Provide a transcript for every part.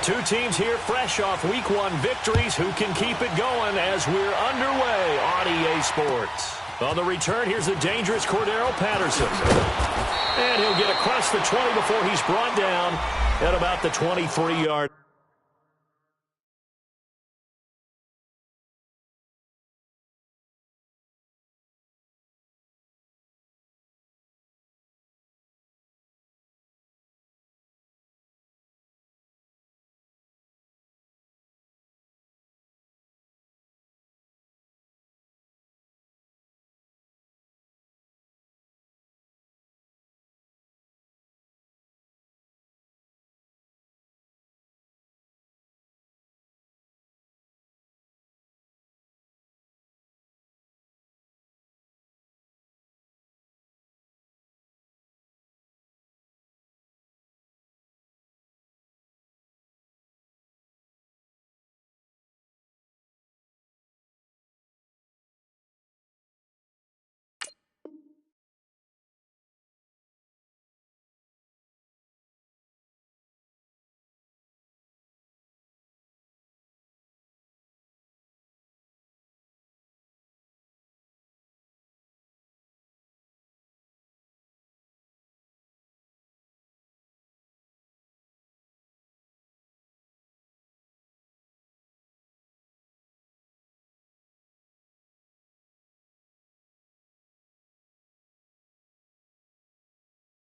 two teams here fresh off Week 1 victories. Who can keep it going as we're underway on EA Sports? On the return, here's the dangerous Cordero Patterson. And he'll get across the 20 before he's brought down at about the 23-yard.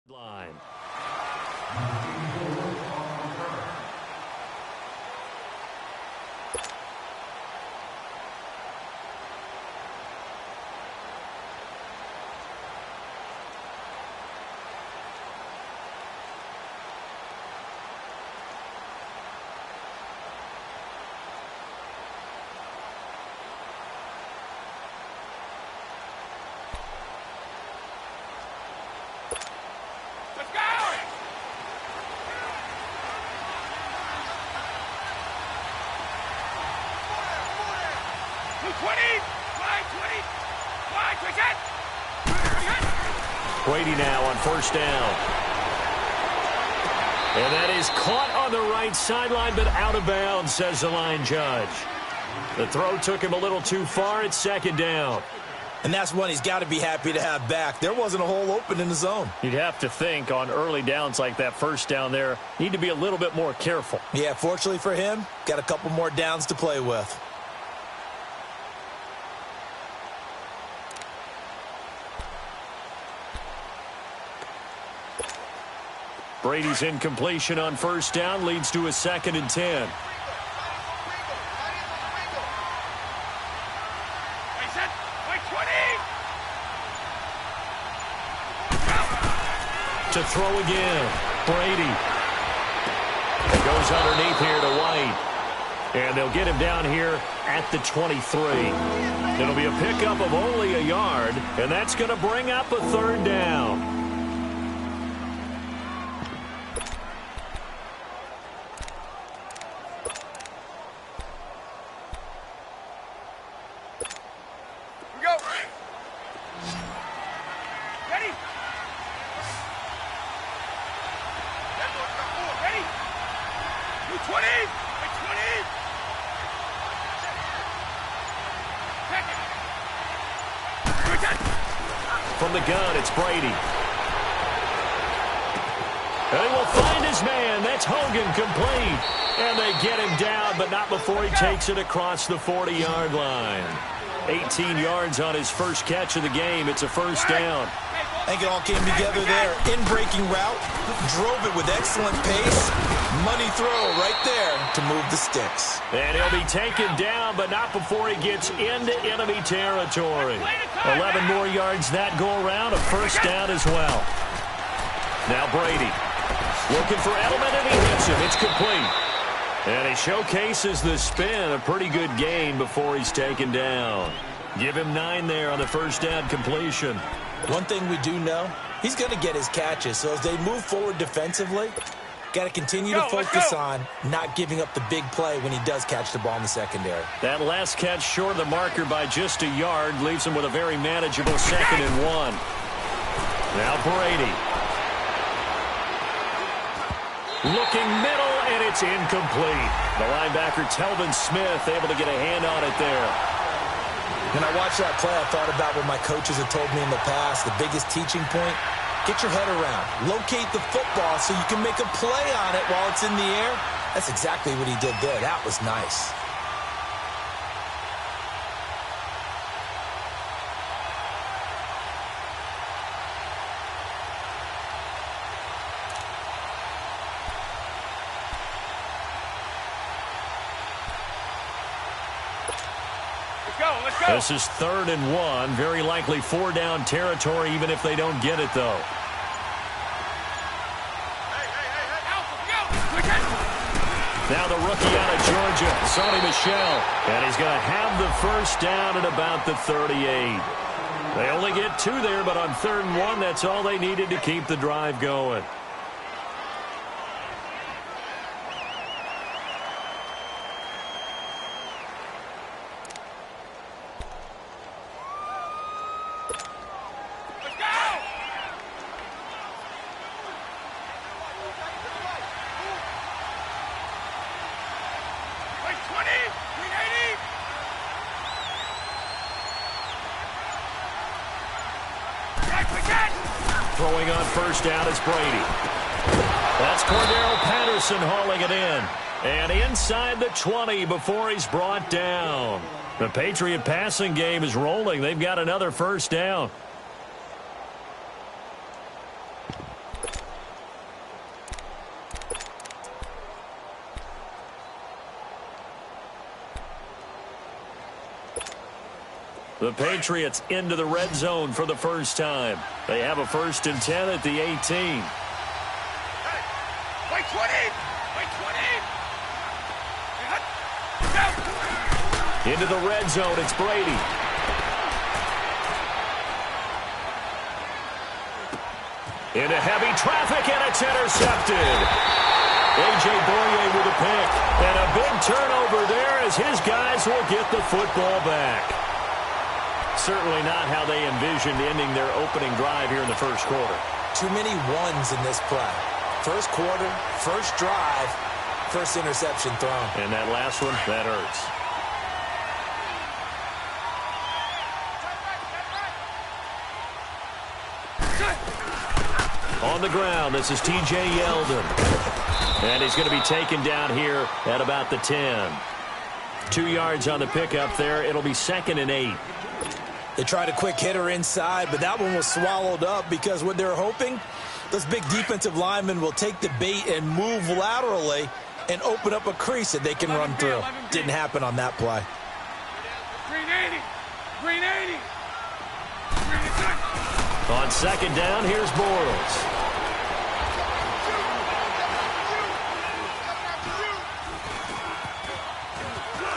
Line. Brady now on first down. And that is caught on the right sideline, but out of bounds, says the line judge. The throw took him a little too far. It's second down. And that's one he's got to be happy to have back. There wasn't a hole open in the zone. You'd have to think on early downs like that first down there, need to be a little bit more careful. Yeah, fortunately for him, got a couple more downs to play with. Brady's incompletion on first down leads to a 2nd and 10. To throw again, Brady. Goes underneath here to White. And they'll get him down here at the 23. It'll be a pickup of only a yard, and that's going to bring up a 3rd down. From the gun, it's Brady. And he will find his man. That's Hogan, complete. And they get him down, but not before he takes it across the 40-yard line. 18 yards on his first catch of the game. It's a first down. I think it all came together there. In-breaking route, drove it with excellent pace. Money throw right there to move the sticks. And he'll be taken down, but not before he gets into enemy territory. 11 more yards that go around, a first down as well. Now Brady looking for Edelman, and he hits him. It's complete. And he showcases the spin, a pretty good gain before he's taken down. Give him 9 there on the first down completion. One thing we do know, he's going to get his catches. So as they move forward defensively, got to continue to focus on not giving up the big play when he does catch the ball in the secondary. That last catch short of the marker by just a yard leaves him with a very manageable 2nd and 1. Now Brady. Looking middle, and it's incomplete. The linebacker, Telvin Smith, able to get a hand on it there. When I watched that play, I thought about what my coaches have told me in the past. The biggest teaching point, get your head around. Locate the football so you can make a play on it while it's in the air. That's exactly what he did there. That was nice. Let's go. This is 3rd and 1. Very likely 4-down territory, even if they don't get it, though. Now the rookie out of Georgia, Sonny Michel. And he's going to have the first down at about the 38. They only get 2 there, but on 3rd and 1, that's all they needed to keep the drive going. Throwing on first down is Brady. That's Cordero Patterson hauling it in. And inside the 20 before he's brought down. The Patriot passing game is rolling. They've got another first down. The Patriots into the red zone for the first time. They have a 1st and 10 at the 18. Hey, wait 20! Wait 20! Into the red zone, it's Brady. Into heavy traffic, and it's intercepted. A.J. Boye with a pick. And a big turnover there as his guys will get the football back. Certainly not how they envisioned ending their opening drive here in the first quarter. Too many ones in this play. First quarter, first drive, first interception thrown. And that last one, that hurts. On the ground, this is T.J. Yeldon. And he's going to be taken down here at about the 10. 2 yards on the pickup there. It'll be 2nd and 8. They tried a quick hitter inside, but that one was swallowed up because what they're hoping, those big defensive linemen will take the bait and move laterally and open up a crease that they can run through. Didn't happen on that play. Green 80! Green 80! On 2nd down, here's Bortles.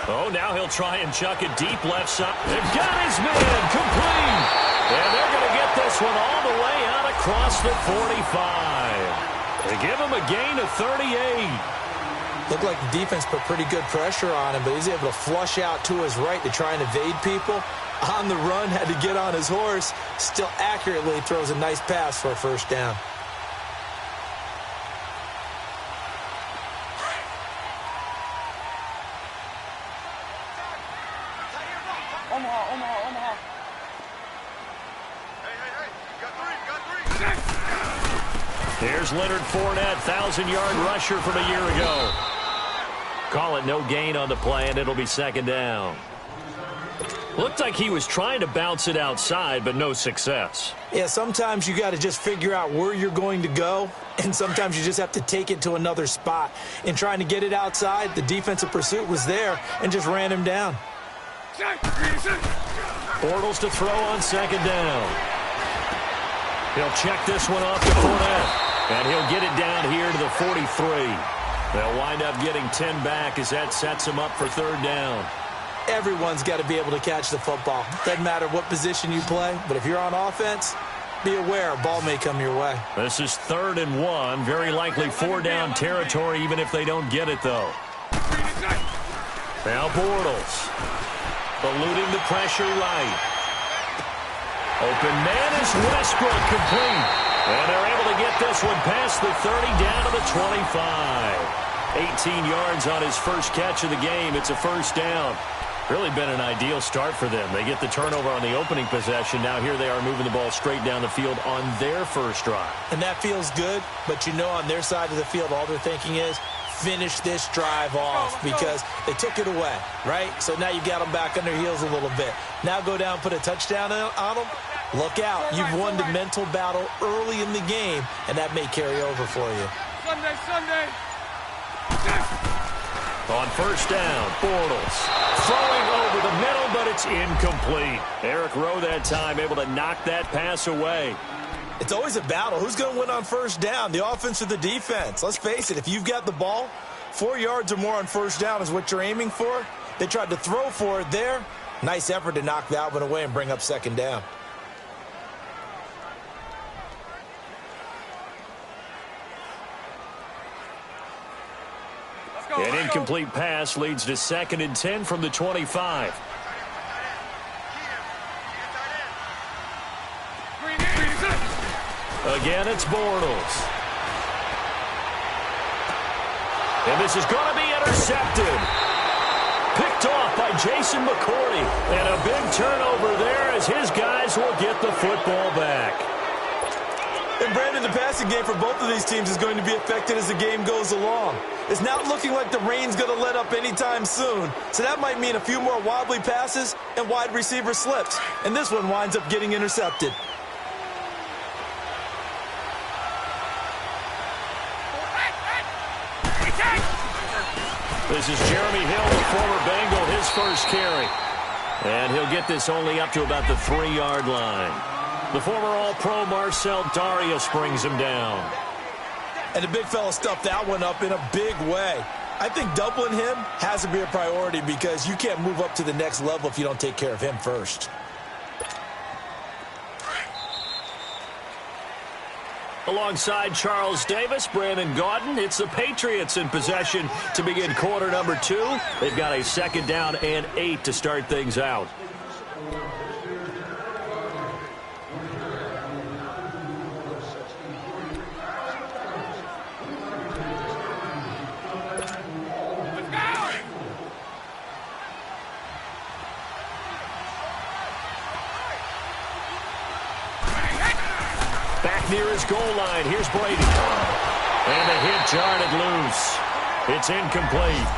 Oh, now he'll try and chuck it deep left side. They've got his man complete. And they're going to get this one all the way out across the 45. They give him a gain of 38. Looked like the defense put pretty good pressure on him, but he's able to flush out to his right to try and evade people. On the run, had to get on his horse. Still accurately throws a nice pass for a first down. Omaha. Hey. Got three. Here's Leonard Fournette, 1,000-yard rusher from a year ago. Call it no gain on the play, and it'll be 2nd down. Looked like he was trying to bounce it outside, but no success. Yeah, sometimes you got to just figure out where you're going to go, and sometimes you just have to take it to another spot. In trying to get it outside, the defensive pursuit was there and just ran him down. Bortles to throw on 2nd down. He'll check this one off to Fournette, and he'll get it down here to the 43. They'll wind up getting 10 back as that sets them up for 3rd down. Everyone's got to be able to catch the football. Doesn't matter what position you play, but if you're on offense, be aware a ball may come your way. This is 3rd and 1. Very likely 4-down territory, even if they don't get it, though. Now Bortles. Eluding the pressure right. Open man is Westbrook, complete. And they're able to get this one past the 30 down to the 25. 18 yards on his first catch of the game. It's a first down. Really been an ideal start for them. They get the turnover on the opening possession. Now here they are moving the ball straight down the field on their first drive. And that feels good, but you know on their side of the field, all they're thinking is, finish this drive off because they took it away, right? So now you've got them back on their heels a little bit. Now go down, put a touchdown on them. Look out. You've won the mental battle early in the game, and that may carry over for you. Sunday. On first down, Bortles throwing over the middle, but it's incomplete. Eric Rowe that time able to knock that pass away. It's always a battle. Who's going to win on first down, the offense or the defense? Let's face it, if you've got the ball, 4 yards or more on first down is what you're aiming for. They tried to throw for it there. Nice effort to knock that one away and bring up second down. An incomplete pass leads to 2nd and 10 from the 25. Again, it's Bortles. And this is going to be intercepted. Picked off by Jason McCourty. And a big turnover there as his guys will get the football back. And Brandon, the passing game for both of these teams is going to be affected as the game goes along. It's not looking like the rain's going to let up anytime soon. So that might mean a few more wobbly passes and wide receiver slips. And this one winds up getting intercepted. This is Jeremy Hill, the former Bengal, his first carry. And he'll get this only up to about the 3-yard line. The former All-Pro Marcel Darius brings him down. And the big fella stuffed that one up in a big way. I think doubling him has to be a priority because you can't move up to the next level if you don't take care of him first. Alongside Charles Davis, Brandon Gaudin, it's the Patriots in possession to begin quarter number 2. They've got a 2nd down and 8 to start things out. Near his goal line. Here's Brady. And the hit jarred loose. It's incomplete.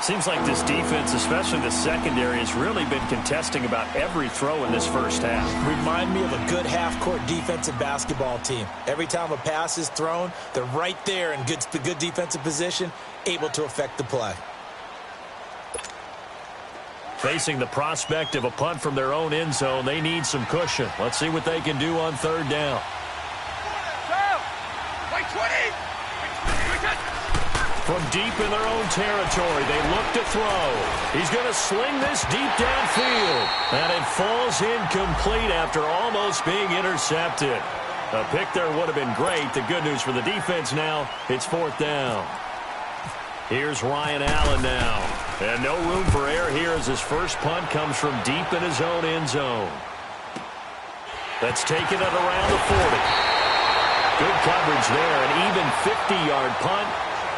Seems like this defense, especially the secondary, has really been contesting about every throw in this first half. Remind me of a good half-court defensive basketball team. Every time a pass is thrown, they're right there in good defensive position, able to affect the play. Facing the prospect of a punt from their own end zone, they need some cushion. Let's see what they can do on 3rd down. From deep in their own territory, they look to throw. He's going to sling this deep downfield. And it falls incomplete after almost being intercepted. A pick there would have been great. The good news for the defense now, it's 4th down. Here's Ryan Allen now. And no room for error here as his first punt comes from deep in his own end zone. That's taken it around the 40. Good coverage there. An even 50-yard punt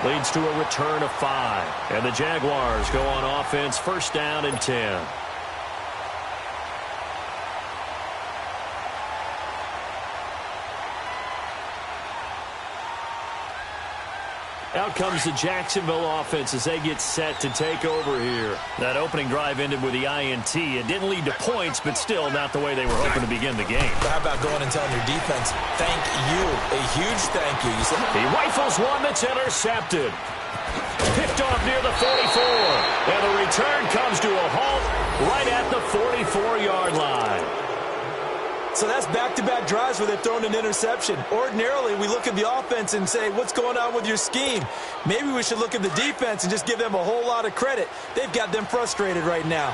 leads to a return of 5. And the Jaguars go on offense, 1st down and 10. Out comes the Jacksonville offense as they get set to take over here. That opening drive ended with the INT. It didn't lead to points, but still not the way they were hoping to begin the game. How about going and telling your defense, thank you, a huge thank you. He rifles one that's intercepted. Picked off near the 44. And the return comes to a halt right at the 44-yard line. So that's back-to-back drives where they've thrown an interception. Ordinarily, we look at the offense and say, what's going on with your scheme? Maybe we should look at the defense and just give them a whole lot of credit. They've got them frustrated right now.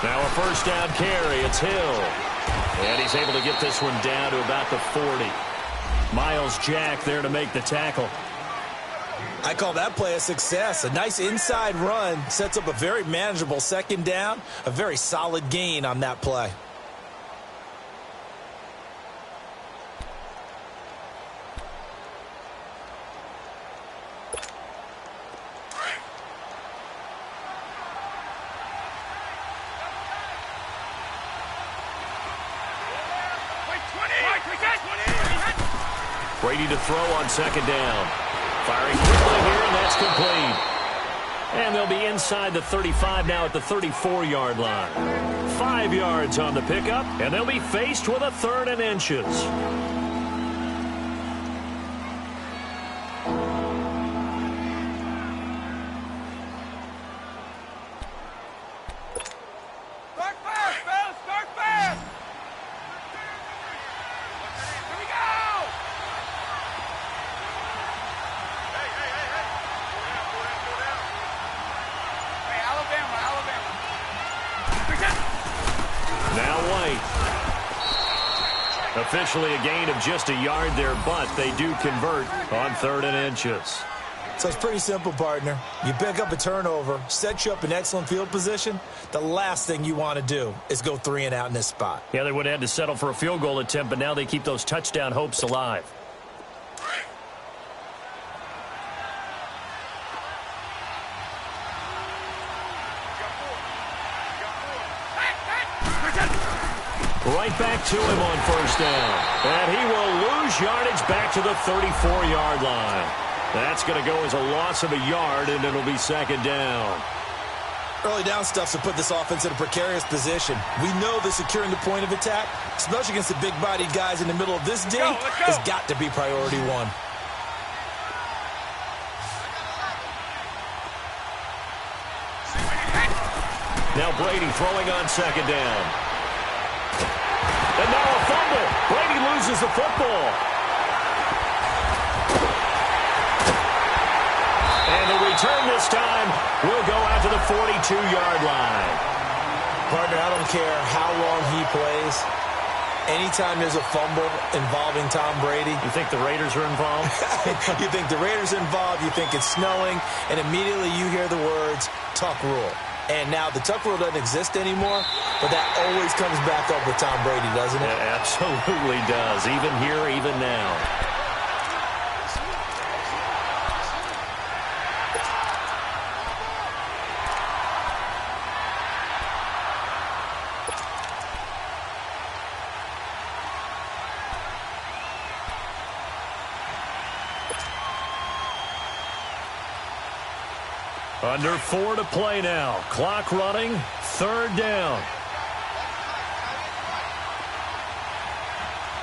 Now a 1st down carry. It's Hill. And he's able to get this one down to about the 40. Miles Jack there to make the tackle. I call that play a success. A nice inside run sets up a very manageable 2nd down, a very solid gain on that play. Brady to throw on second down. Firing quickly here, and that's complete. And they'll be inside the 35 now at the 34-yard line. 5 yards on the pickup, and they'll be faced with a 3rd and inches. Start fast, fellas. Start fast. Here we go. Hey. Go down. Hey, Alabama. Now White. Officially a gain of just a yard there, but they do convert on 3rd and inches. So it's pretty simple, partner. You pick up a turnover, set you up in excellent field position. The last thing you want to do is go 3 and out in this spot. Yeah, they would have had to settle for a field goal attempt, but now they keep those touchdown hopes alive. Right back to him on 1st down. And he will lose yardage back to the 34-yard line. That's going to go as a loss of a yard, and it'll be 2nd down. Early down stuff to put this offense in a precarious position. We know that securing the point of attack, especially against the big-bodied guys in the middle of this D, has got to be priority 1. Now Brady throwing on 2nd down. And now a fumble. Brady loses the football. And the return this time will go out to the 42-yard line. Partner, I don't care how long he plays. Anytime there's a fumble involving Tom Brady. You think the Raiders are involved? You think the Raiders are involved, you think it's snowing, and immediately you hear the words, Tuck rule. And now the Tuck rule doesn't exist anymore, but that always comes back up with Tom Brady, doesn't it? It absolutely does, even here, even now. Under 4 to play now. Clock running. 3rd down.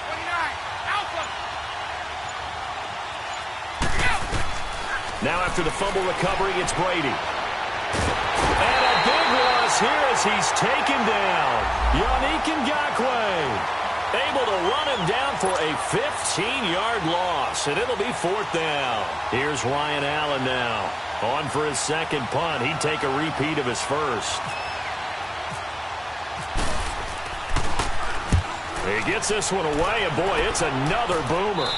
29. Alpha. Now after the fumble recovery, it's Brady. And a big loss here as he's taken down. Yannick Ngakoue able to run him down for a 15-yard loss, and it'll be 4th down. Here's Ryan Allen now. On for his 2nd punt. He'd take a repeat of his first. He gets this one away, and boy, it's another boomer.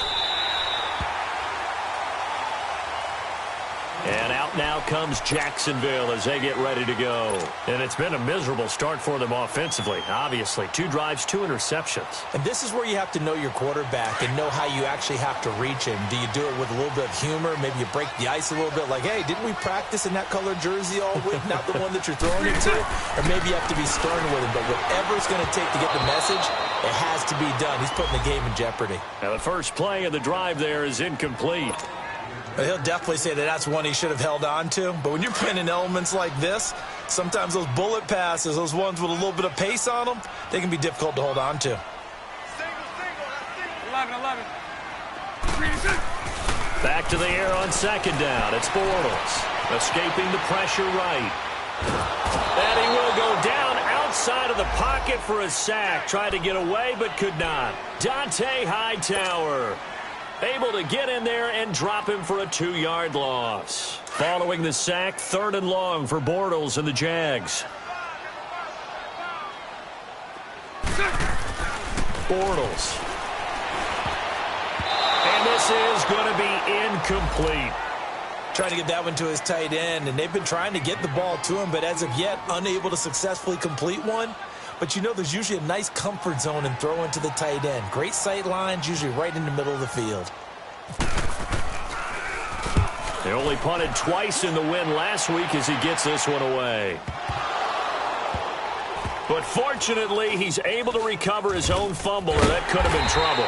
And out now comes Jacksonville as they get ready to go. And it's been a miserable start for them offensively. Obviously, 2 drives, 2 interceptions. And this is where you have to know your quarterback and know how you actually have to reach him. Do you do it with a little bit of humor? Maybe you break the ice a little bit like, hey, didn't we practice in that colored jersey all week? Not the one that you're throwing it to? Or maybe you have to be stern with him. But whatever it's going to take to get the message, it has to be done. He's putting the game in jeopardy. Now the first play of the drive there is incomplete. He'll definitely say that that's one he should have held on to. But when you're playing in elements like this, sometimes those bullet passes, those ones with a little bit of pace on them, they can be difficult to hold on to. 11. Back to the air on 2nd down. It's Bortles escaping the pressure right. And he will go down outside of the pocket for a sack. Tried to get away but could not. Dante Hightower able to get in there and drop him for a 2-yard loss. Following the sack, 3rd and long for Bortles and the Jags. Bortles. And this is going to be incomplete. Trying to get that one to his tight end, and they've been trying to get the ball to him, but as of yet, unable to successfully complete one. But you know there's usually a nice comfort zone and throw into the tight end. Great sight lines, usually right in the middle of the field. They only punted twice in the win last week as he gets this one away. But fortunately, he's able to recover his own fumble, or that could have been trouble.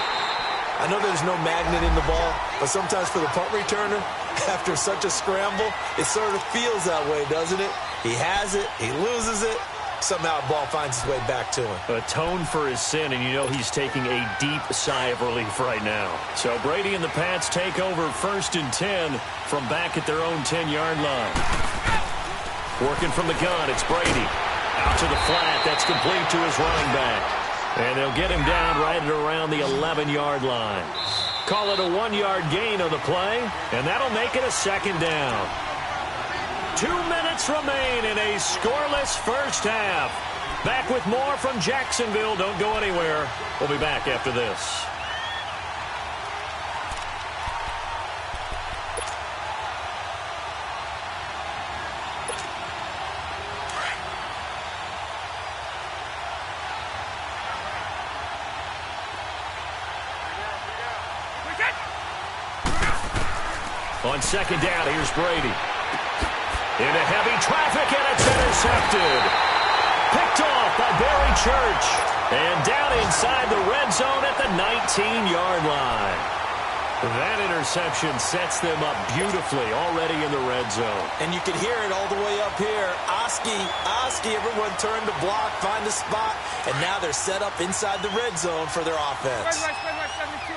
I know there's no magnet in the ball, but sometimes for the punt returner, after such a scramble, it sort of feels that way, doesn't it? He has it, he loses it, somehow the ball finds its way back to him. Atone for his sin, and you know he's taking a deep sigh of relief right now. So Brady and the Pats take over 1st and 10 from back at their own 10-yard line. Working from the gun, it's Brady. Out to the flat, that's complete to his running back. And they'll get him down right at around the 11-yard line. Call it a 1-yard gain on the play, and that'll make it a 2nd down. 2 minutes remain in a scoreless first half. Back with more from Jacksonville. Don't go anywhere. We'll be back after this. On 2nd down, here's Brady. Into heavy traffic, and it's intercepted. Picked off by Barry Church. And down inside the red zone at the 19-yard line. That interception sets them up beautifully already in the red zone. And you can hear it all the way up here. Oski, everyone turn to block, find a spot, and now they're set up inside the red zone for their offense. Spread right, 72.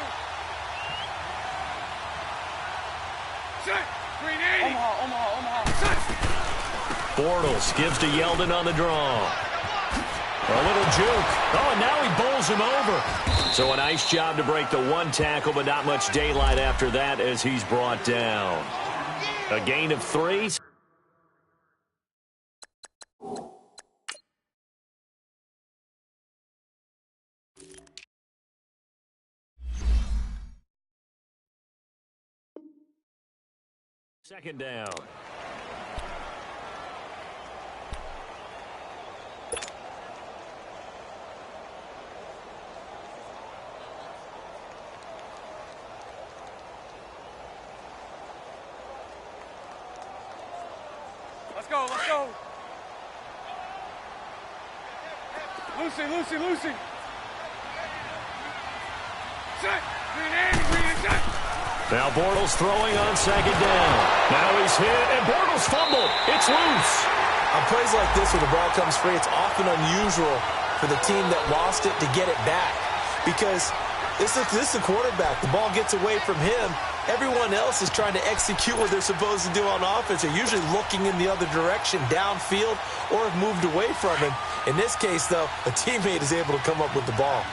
Set. Green 80. Omaha. Set. Bortles gives to Yeldon on the draw. A little juke. Oh, and now he bowls him over. So a nice job to break the 1 tackle, but not much daylight after that as he's brought down. A gain of 3. Second down. Let's go. Lucy. Set. Green 80, set. Now Bortles throwing on 2nd down. Now he's hit, and Bortles fumbled. It's loose. On plays like this where the ball comes free, it's often unusual for the team that lost it to get it back. Because this is the quarterback. The ball gets away from him. Everyone else is trying to execute what they're supposed to do on offense. They're usually looking in the other direction, downfield, or have moved away from him. In this case, though, a teammate is able to come up with the ball.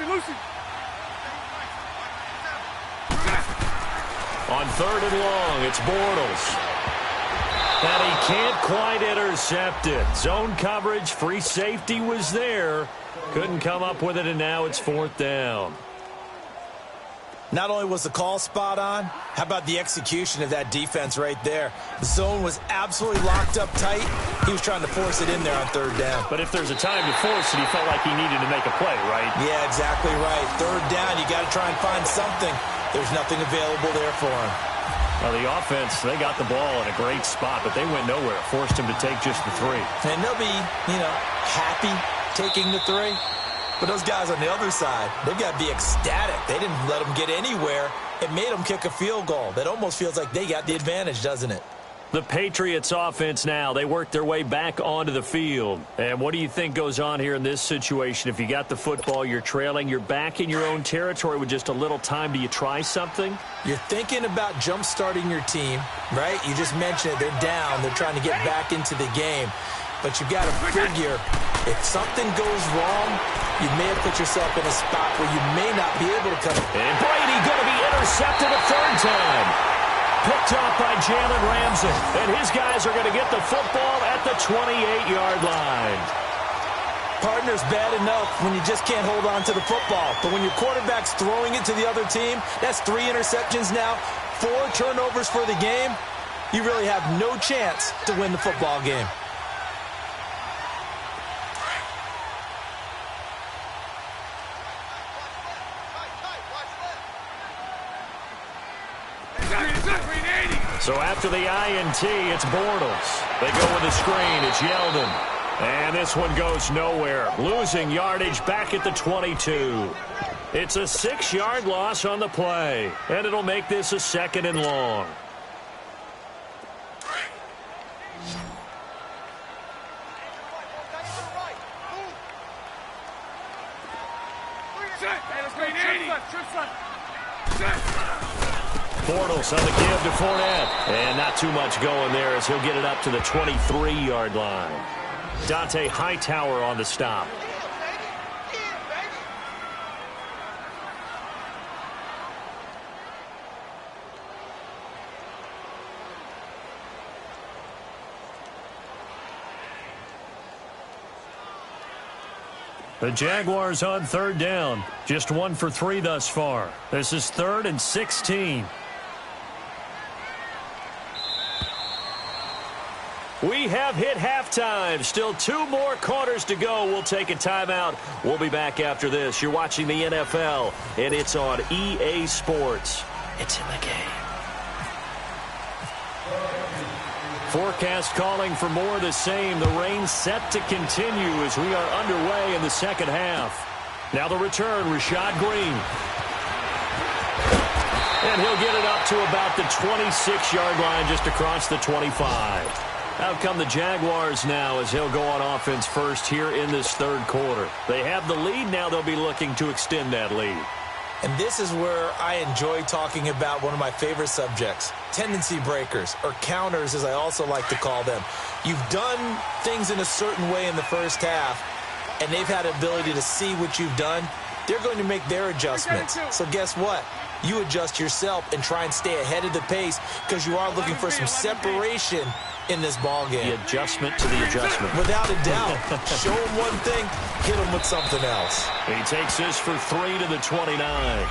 Lucy. On 3rd and long, it's Bortles. And he can't quite intercept it. Zone coverage, free safety was there. Couldn't come up with it, and now it's 4th down. Not only was the call spot on, how about the execution of that defense right there? The zone was absolutely locked up tight. He was trying to force it in there on 3rd down. But if there's a time to force it, he felt like he needed to make a play, right? Yeah, exactly right. 3rd down, you got to try and find something. There's nothing available there for him. Well, the offense, they got the ball in a great spot, but they went nowhere. Forced him to take just the 3. And they'll be, happy taking the 3. But those guys on the other side, they've got to be ecstatic. They didn't let them get anywhere. It made them kick a field goal. That almost feels like they got the advantage, doesn't it? The Patriots offense now, they work their way back onto the field. And what do you think goes on here in this situation? If you got the football, you're trailing, you're back in your own territory with just a little time. Do you try something? You're thinking about jump-starting your team, right? You just mentioned it. They're down. They're trying to get back into the game. But you've got to figure, if something goes wrong, you may have put yourself in a spot where you may not be able to come. And Brady going to be intercepted a 3rd time. Picked off by Jalen Ramsey. And his guys are going to get the football at the 28-yard line. Partner's bad enough when you just can't hold on to the football. But when your quarterback's throwing it to the other team, that's 3 interceptions now, 4 turnovers for the game. You really have no chance to win the football game. So after the INT, it's Bortles. They go with a screen. It's Yeldon. And this one goes nowhere. Losing yardage back at the 22. It's a 6-yard loss on the play. And it'll make this a 2nd and long. Bortles on the give to Fournette. And not too much going there as he'll get it up to the 23-yard line. Dante Hightower on the stop. The Jaguars on 3rd down. Just 1 for 3 thus far. This is 3rd and 16. We have hit halftime. Still 2 more quarters to go. We'll take a timeout. We'll be back after this. You're watching the NFL, and it's on EA Sports. It's in the game. Forecast calling for more of the same. The rain set to continue as we are underway in the 2nd half. Now the return, Rashad Green. And he'll get it up to about the 26-yard line just across the 25. Out come the Jaguars now as he'll go on offense first here in this 3rd quarter. They have the lead. Now they'll be looking to extend that lead. And this is where I enjoy talking about one of my favorite subjects, tendency breakers, or counters as I also like to call them. You've done things in a certain way in the first half, and they've had the ability to see what you've done. They're going to make their adjustments. So guess what? You adjust yourself and try and stay ahead of the pace because you are looking for some separation in this ball game. The adjustment to the adjustment. Without a doubt. Show him one thing, hit him with something else. He takes this for 3 to the 29.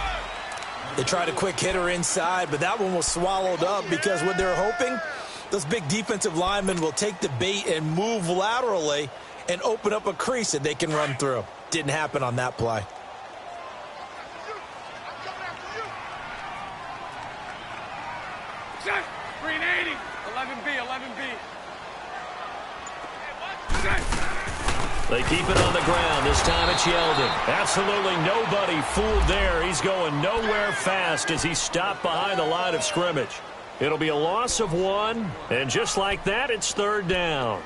They tried a quick hitter inside, but that one was swallowed up because what they're hoping, those big defensive linemen will take the bait and move laterally and open up a crease that they can run through. Didn't happen on that play. Set. 380. 11B, 11B. They keep it on the ground. This time it's Yeldon. Absolutely nobody fooled there. He's going nowhere fast as he stopped behind the line of scrimmage. It'll be a loss of 1, and just like that, it's 3rd down.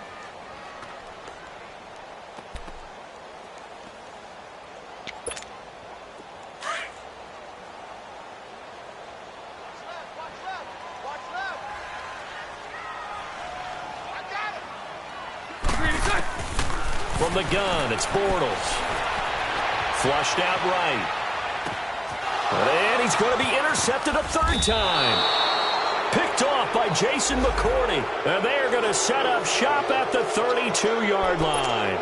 From the gun, it's Bortles. Flushed out right. And he's going to be intercepted a 3rd time. Picked off by Jason McCourty. And they are going to set up shop at the 32-yard line.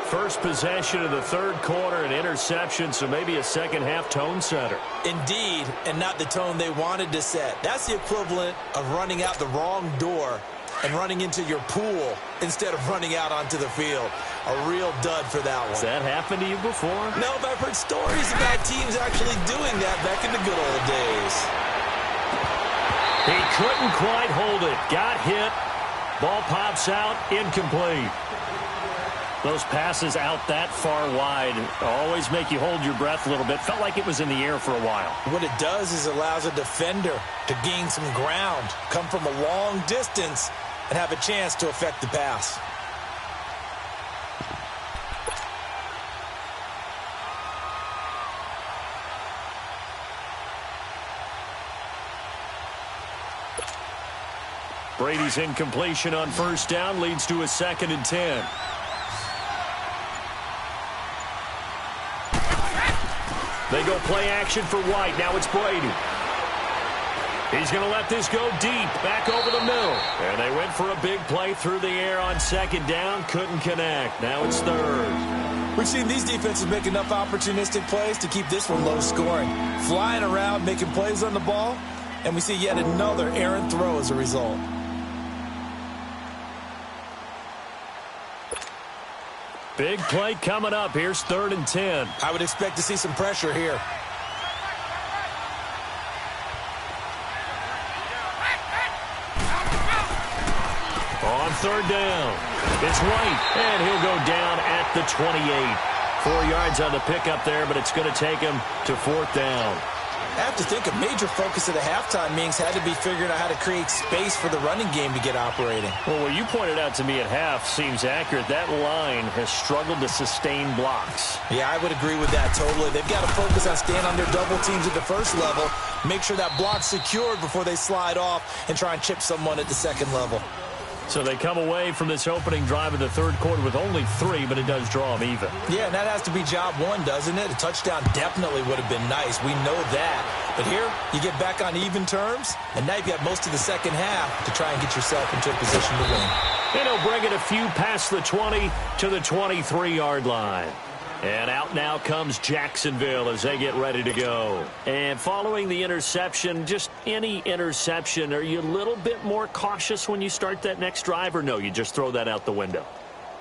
First possession of the 3rd quarter, an interception, so maybe a 2nd half tone setter. Indeed, and not the tone they wanted to set. That's the equivalent of running out the wrong door and running into your pool instead of running out onto the field. A real dud for that one. Has that happened to you before? No, but I've heard stories about teams actually doing that back in the good old days. He couldn't quite hold it. Got hit. Ball pops out. Incomplete. Those passes out that far wide always make you hold your breath a little bit. Felt like it was in the air for a while. What it does is allows a defender to gain some ground, come from a long distance, and have a chance to affect the pass. Brady's incompletion on 1st down leads to a 2nd and 10. They go play action for White. Now it's Brady. He's going to let this go deep, back over the middle. And they went for a big play through the air on 2nd down. Couldn't connect. Now it's 3rd. We've seen these defenses make enough opportunistic plays to keep this one low scoring. Flying around, making plays on the ball, and we see yet another errant throw as a result. Big play coming up. Here's 3rd and 10. I would expect to see some pressure here. On 3rd down. It's White, and he'll go down at the 28. 4 yards on the pickup there, but it's going to take him to 4th down. I have to think a major focus of the halftime meetings had to be figuring out how to create space for the running game to get operating. Well, what you pointed out to me at half seems accurate. That line has struggled to sustain blocks. Yeah, I would agree with that totally. They've got to focus on staying on their double teams at the first level, make sure that block's secured before they slide off and try and chip someone at the second level. So they come away from this opening drive in the third quarter with only 3, but it does draw them even. Yeah, and that has to be job one, doesn't it? A touchdown definitely would have been nice. We know that. But here, you get back on even terms, and now you've got most of the second half to try and get yourself into a position to win. And he'll bring it a few past the 20 to the 23-yard line. And out now comes Jacksonville as they get ready to go. And following the interception, just any interception, are you a little bit more cautious when you start that next drive, or no, you just throw that out the window?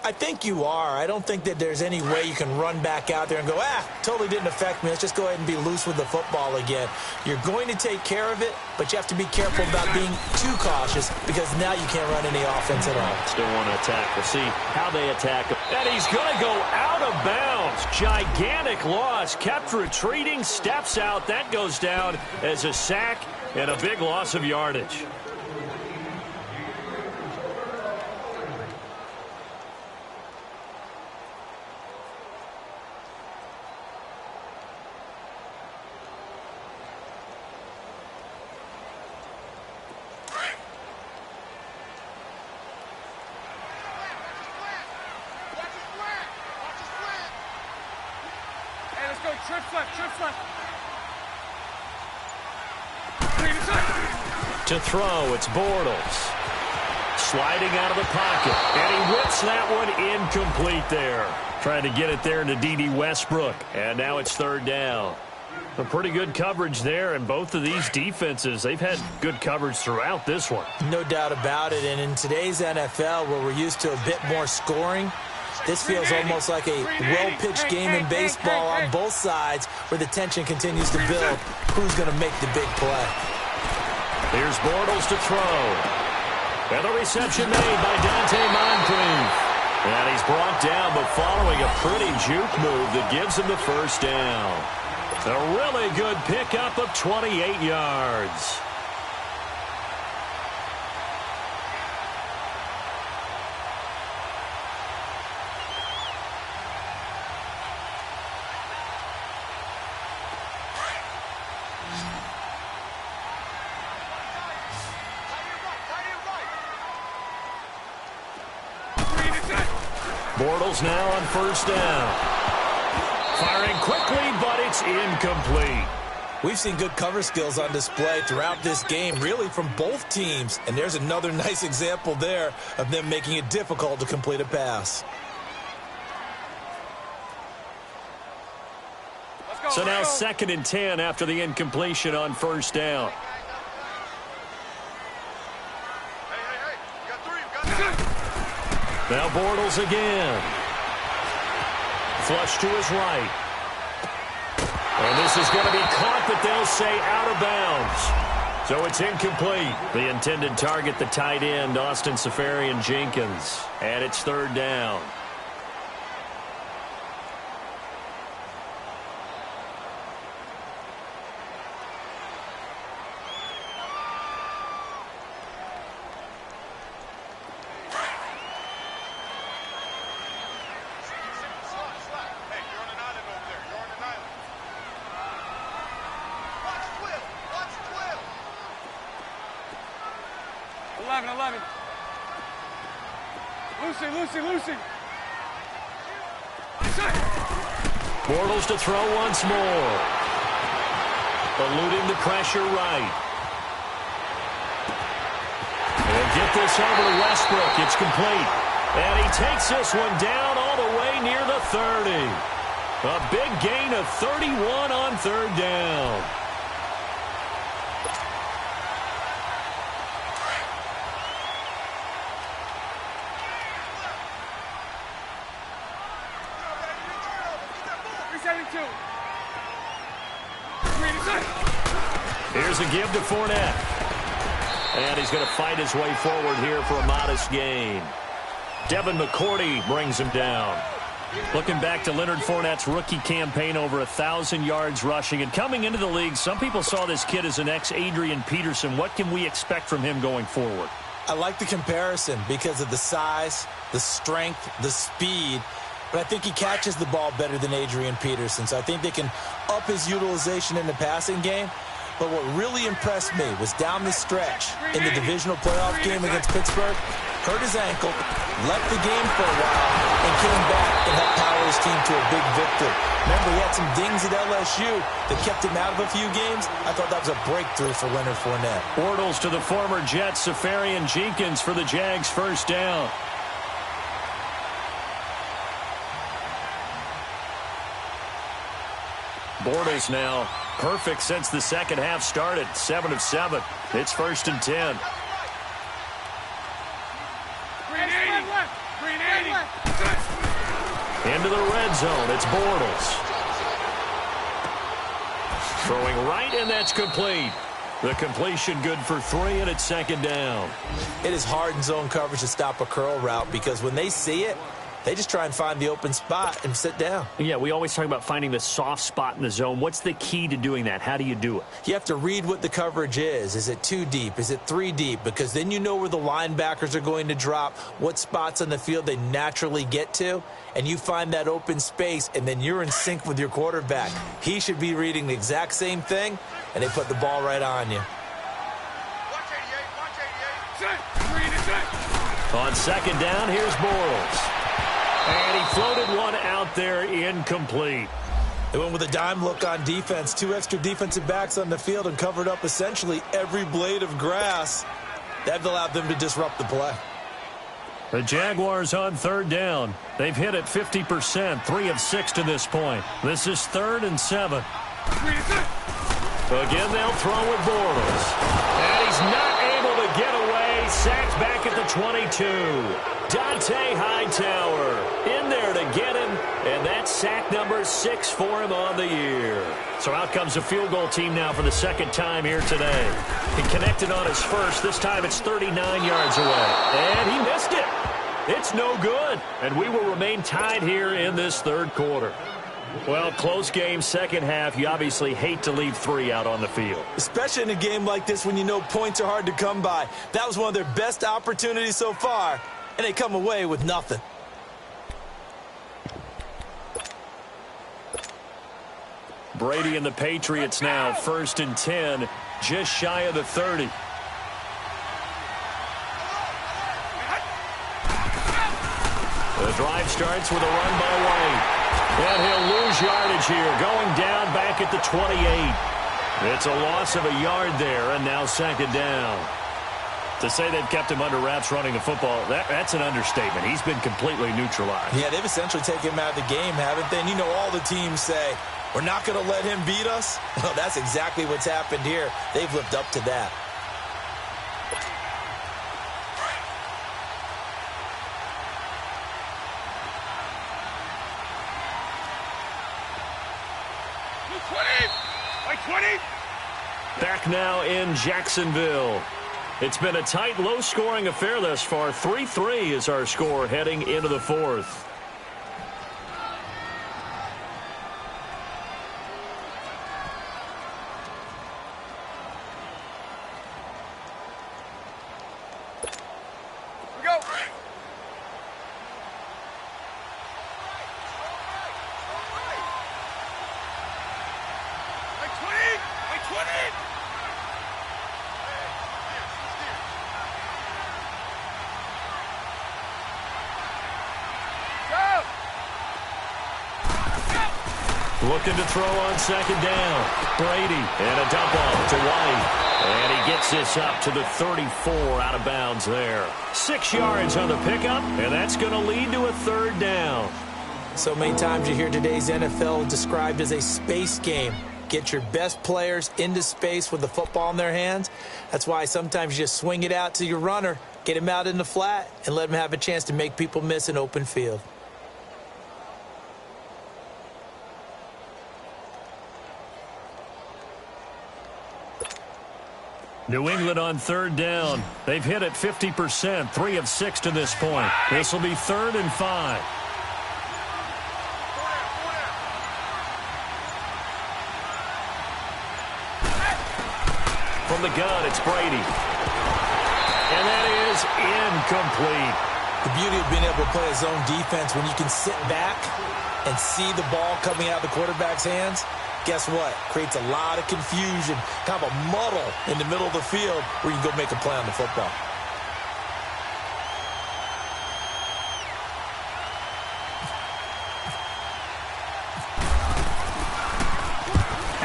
I think you are. I don't think that there's any way you can run back out there and go, totally didn't affect me. Let's just go ahead and be loose with the football again. You're going to take care of it, but you have to be careful about being too cautious because now you can't run any offense at all. Still want to attack. We'll see how they attack him. And he's going to go out of bounds. Gigantic loss. Kept retreating, steps out. That goes down as a sack and a big loss of yardage. Trips left. To throw, it's Bortles. Sliding out of the pocket. And he whips that one incomplete there. Trying to get it there to D.D. Westbrook. And now it's 3rd down. A pretty good coverage there, and both of these defenses, they've had good coverage throughout this one. No doubt about it. And in today's NFL, where we're used to a bit more scoring, this feels almost like a well-pitched game in baseball on both sides where the tension continues to build. Who's going to make the big play? Here's Bortles to throw. And the reception made by Dante Moncrief. And he's brought down, but following a pretty juke move that gives him the 1st down. A really good pickup of 28 yards. Bortles now on 1st down. Firing quickly, but it's incomplete. We've seen good cover skills on display throughout this game, really from both teams. And there's another nice example there of them making it difficult to complete a pass. So now 2nd and 10 after the incompletion on 1st down. Now Bortles again. Flush to his right. And this is going to be caught, but they'll say out of bounds. So it's incomplete. The intended target, the tight end, Austin Seferian-Jenkins. And it's 3rd down. Lucy. Bortles to throw once more. Eluding the pressure right. And get this over to Westbrook. It's complete. And he takes this one down all the way near the 30. A big gain of 31 on 3rd down. Here's a give to Fournette. And he's going to fight his way forward here for a modest gain. Devin McCourty brings him down. Looking back to Leonard Fournette's rookie campaign, over 1,000 yards rushing. And coming into the league, some people saw this kid as an ex-Adrian Peterson. What can we expect from him going forward? I like the comparison because of the size, the strength, the speed. But I think he catches the ball better than Adrian Peterson. So I think they can up his utilization in the passing game. But what really impressed me was down the stretch in the divisional playoff game against Pittsburgh, hurt his ankle, left the game for a while, and came back and helped power his team to a big victory. Remember, he had some dings at LSU that kept him out of a few games. I thought that was a breakthrough for Leonard Fournette. Bortles to the former Jet, Safarian Jenkins for the Jags first down. Bortles now perfect since the second half started. 7 of 7. It's 1st and 10. Into the red zone. It's Bortles. Throwing right, and that's complete. The completion good for 3, and it's 2nd down. It is hard in zone coverage to stop a curl route because when they see it, they just try and find the open spot and sit down. Yeah, we always talk about finding the soft spot in the zone. What's the key to doing that? How do you do it? You have to read what the coverage is. Is it 2 deep? Is it 3 deep? Because then you know where the linebackers are going to drop, what spots on the field they naturally get to, and you find that open space, and then you're in sync with your quarterback. He should be reading the exact same thing, and they put the ball right on you. On 2nd down, here's Bortles. And he floated one out there, incomplete. They went with a dime look on defense. 2 extra defensive backs on the field and covered up essentially every blade of grass. That allowed them to disrupt the play. The Jaguars on 3rd down. They've hit it 50%, 3 of 6 to this point. This is 3rd and 7. Again, they'll throw with Bortles. And he's not able to get away. Sacked back at the 22. Dante Hightower in there to get him, and that's sack number 6 for him on the year. So out comes the field goal team now for the 2nd time here today. He connected on his first. This time it's 39 yards away, and he missed it. It's no good, and we will remain tied here in this 3rd quarter. Well, close game, 2nd half. You obviously hate to leave 3 out on the field. Especially in a game like this when you know points are hard to come by. That was one of their best opportunities so far, and they come away with nothing. Brady and the Patriots now, 1st and 10, just shy of the 30. The drive starts with a run by White. And he'll lose yardage here, going down back at the 28. It's a loss of a yard there, and now 2nd down. To say they've kept him under wraps running the football, that's an understatement. He's been completely neutralized. Yeah, they've essentially taken him out of the game, haven't they? And you know all the teams say, we're not going to let him beat us. Well, that's exactly what's happened here. They've lived up to that. Back now in Jacksonville. It's been a tight, low-scoring affair thus far. 3-3 is our score heading into the 4th. Looking to throw on 2nd down. Brady and a dump off to White. And he gets this up to the 34 out of bounds there. 6 yards on the pickup, and that's going to lead to a 3rd down. So many times you hear today's NFL described as a space game. Get your best players into space with the football in their hands. That's why sometimes you just swing it out to your runner, get him out in the flat, and let him have a chance to make people miss an open field. New England on third down. They've hit it 50%, 3 of 6 to this point. This will be 3rd and 5. From the gun, it's Brady. And that is incomplete. The beauty of being able to play a zone defense when you can sit back and see the ball coming out of the quarterback's hands, guess what? Creates a lot of confusion, kind of a muddle in the middle of the field where you can go make a play on the football.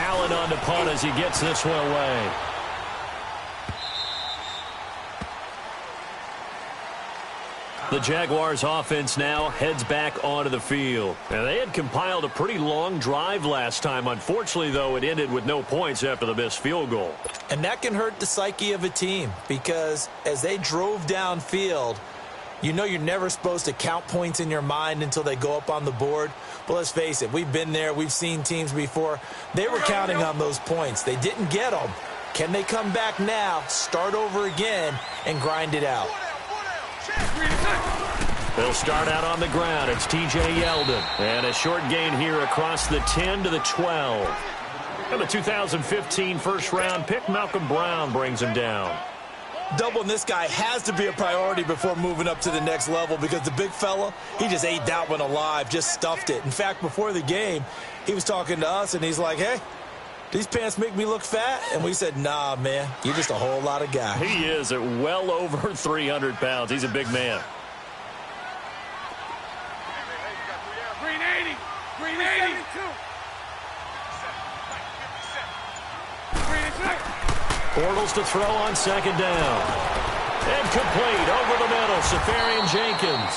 Allen on the punt as he gets this one away. The Jaguars offense now heads back onto the field. And they had compiled a pretty long drive last time. Unfortunately, though, it ended with no points after the missed field goal. And that can hurt the psyche of a team because as they drove downfield, you know you're never supposed to count points in your mind until they go up on the board. But let's face it, we've been there. We've seen teams before. They were counting on those points. They didn't get them. Can they come back now, start over again, and grind it out? They'll start out on the ground. It's T.J. Yeldon. And a short gain here across the 10 to the 12. And the 2015 first-round pick, Malcolm Brown, brings him down. Doubling this guy has to be a priority before moving up to the next level because the big fella, he just ate that one alive, just stuffed it. In fact, before the game, he was talking to us, and he's like, hey, these pants make me look fat? And we said, nah, man, you're just a whole lot of guy. He is at well over 300 pounds. He's a big man. Green 80. Green 80. Bortles to throw on second down. And complete over the middle, Safarian Jenkins.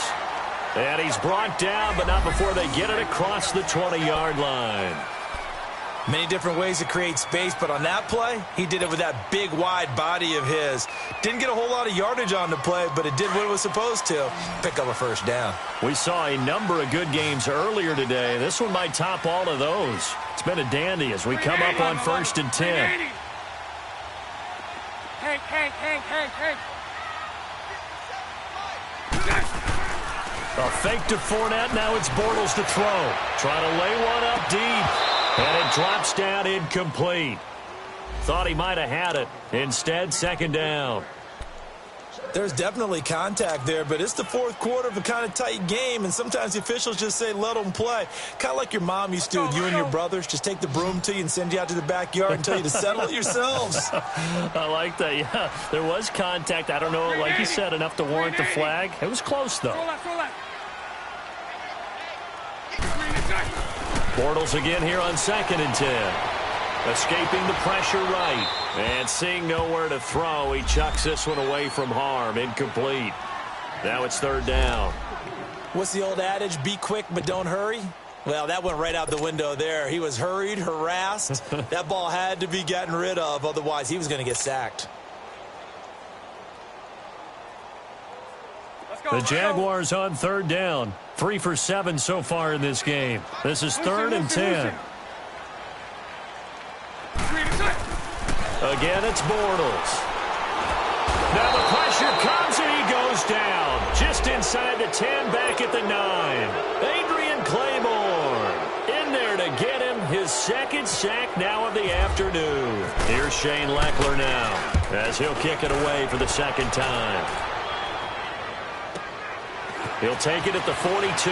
And he's brought down, but not before they get it across the 20-yard line. Many different ways to create space, but on that play, he did it with that big, wide body of his. Didn't get a whole lot of yardage on the play, but it did what it was supposed to, pick up a first down. We saw a number of good games earlier today. This one might top all of those. It's been a dandy as we come up on 1st and 10. Hank. A fake to Fournette. Now it's Bortles to throw. Trying to lay one up deep. And it drops down incomplete. Thought he might have had it. Instead, second down. There's definitely contact there, but it's the fourth quarter of a kind of tight game, and sometimes the officials just say, let them play. Kind of like your mom used to with you and your brothers. Just take the broom to you and send you out to the backyard and tell you to settle it yourselves. I like that, yeah. There was contact. I don't know, like you said, enough to warrant the flag. It was close, though. Bortles again here on 2nd and 10. Escaping the pressure right. And seeing nowhere to throw, he chucks this one away from harm. Incomplete. Now it's 3rd down. What's the old adage? Be quick, but don't hurry? Well, that went right out the window there. He was hurried, harassed. That ball had to be gotten rid of. Otherwise, he was going to get sacked. The Jaguars on 3rd down. 3 for 7 so far in this game. This is 3rd and 10. Again, it's Bortles. Now the pressure comes and he goes down. Just inside the 10, back at the 9. Adrian Claymore in there to get him his 2nd sack now of the afternoon. Here's Shane Leckler now as he'll kick it away for the 2nd time. He'll take it at the 42.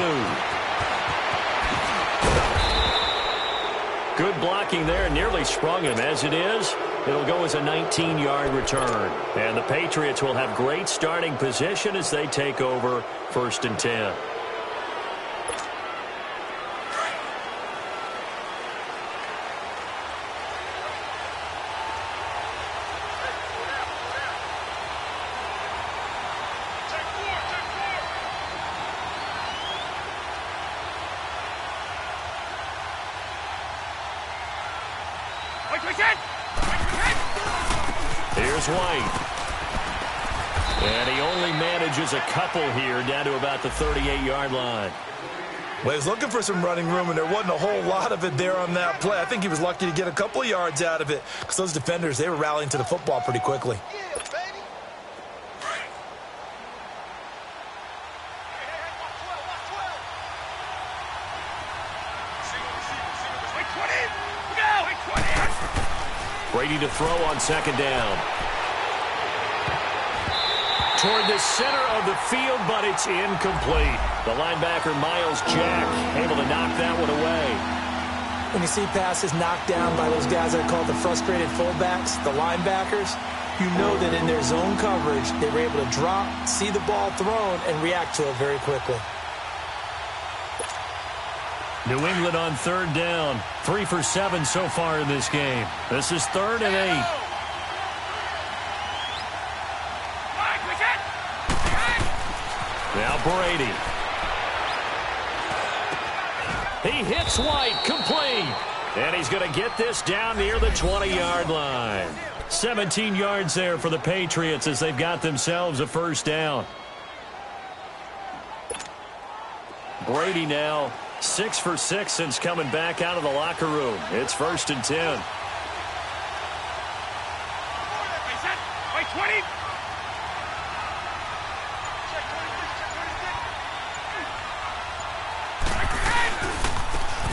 Good blocking there, nearly sprung him. As it is, it'll go as a 19-yard return. And the Patriots will have great starting position as they take over 1st and 10. Here's White. And he only manages a couple here down to about the 38-yard line. Well, he was looking for some running room, and there wasn't a whole lot of it there on that play. I think he was lucky to get a couple of yards out of it because those defenders, they were rallying to the football pretty quickly. Brady to throw on second down. Toward the center of the field, but it's incomplete. The linebacker, Miles Jack, able to knock that one away. When you see passes knocked down by those guys that I call the frustrated fullbacks, the linebackers, you know that in their zone coverage, they were able to drop, see the ball thrown, and react to it very quickly. New England on third down. 3 for 7 so far in this game. This is 3rd and 8. Now Brady. He hits White, complete. And he's going to get this down near the 20-yard line. 17 yards there for the Patriots as they've got themselves a first down. Brady now 6 for 6 since coming back out of the locker room. It's 1st and 10. Wait, 20.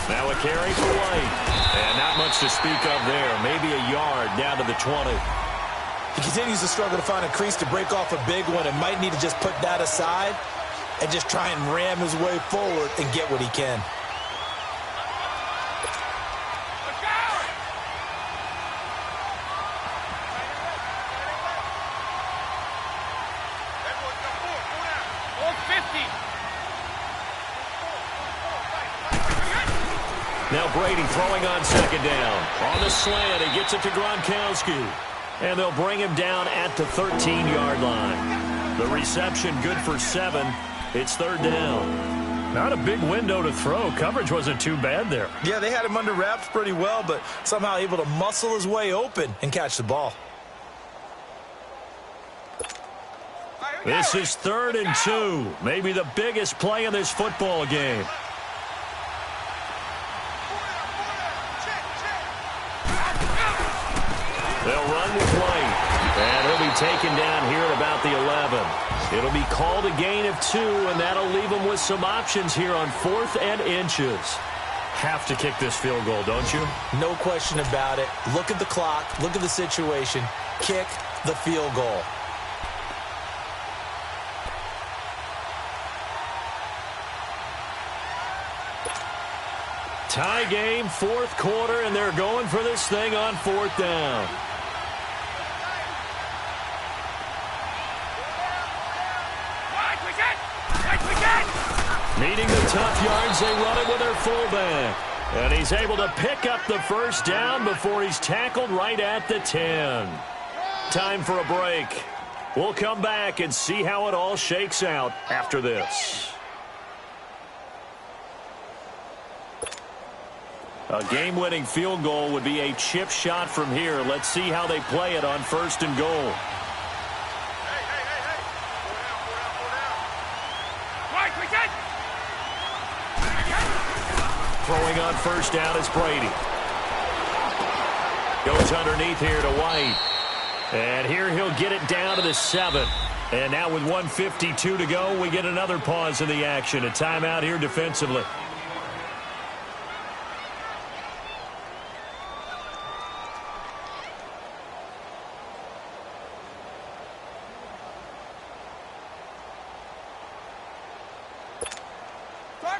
Now a carry for White. And not much to speak of there. Maybe a yard down to the 20. He continues to struggle to find a crease to break off a big one and might need to just put that aside and just try and ram his way forward and get what he can. Now Brady throwing on second down. On the slant, he gets it to Gronkowski. And they'll bring him down at the 13-yard line. The reception good for 7. It's 3rd down. Not a big window to throw. Coverage wasn't too bad there. Yeah, they had him under wraps pretty well, but somehow able to muscle his way open and catch the ball. This is 3rd and 2. Maybe the biggest play in this football game. They'll run with White. And he'll be taken down here at about the 11. It'll be called a gain of 2, and that'll leave them with some options here on 4th and inches. Have to kick this field goal, don't you? No question about it. Look at the clock. Look at the situation. Kick the field goal. Tie game, 4th quarter, and they're going for this thing on 4th down. Needing the tough yards, they run it with their fullback. And he's able to pick up the first down before he's tackled right at the 10. Time for a break. We'll come back and see how it all shakes out after this. A game-winning field goal would be a chip shot from here. Let's see how they play it on 1st and goal. Throwing on 1st down is Brady. Goes underneath here to White. And here he'll get it down to the 7. And now with 1:52 to go, we get another pause in the action. A timeout here defensively.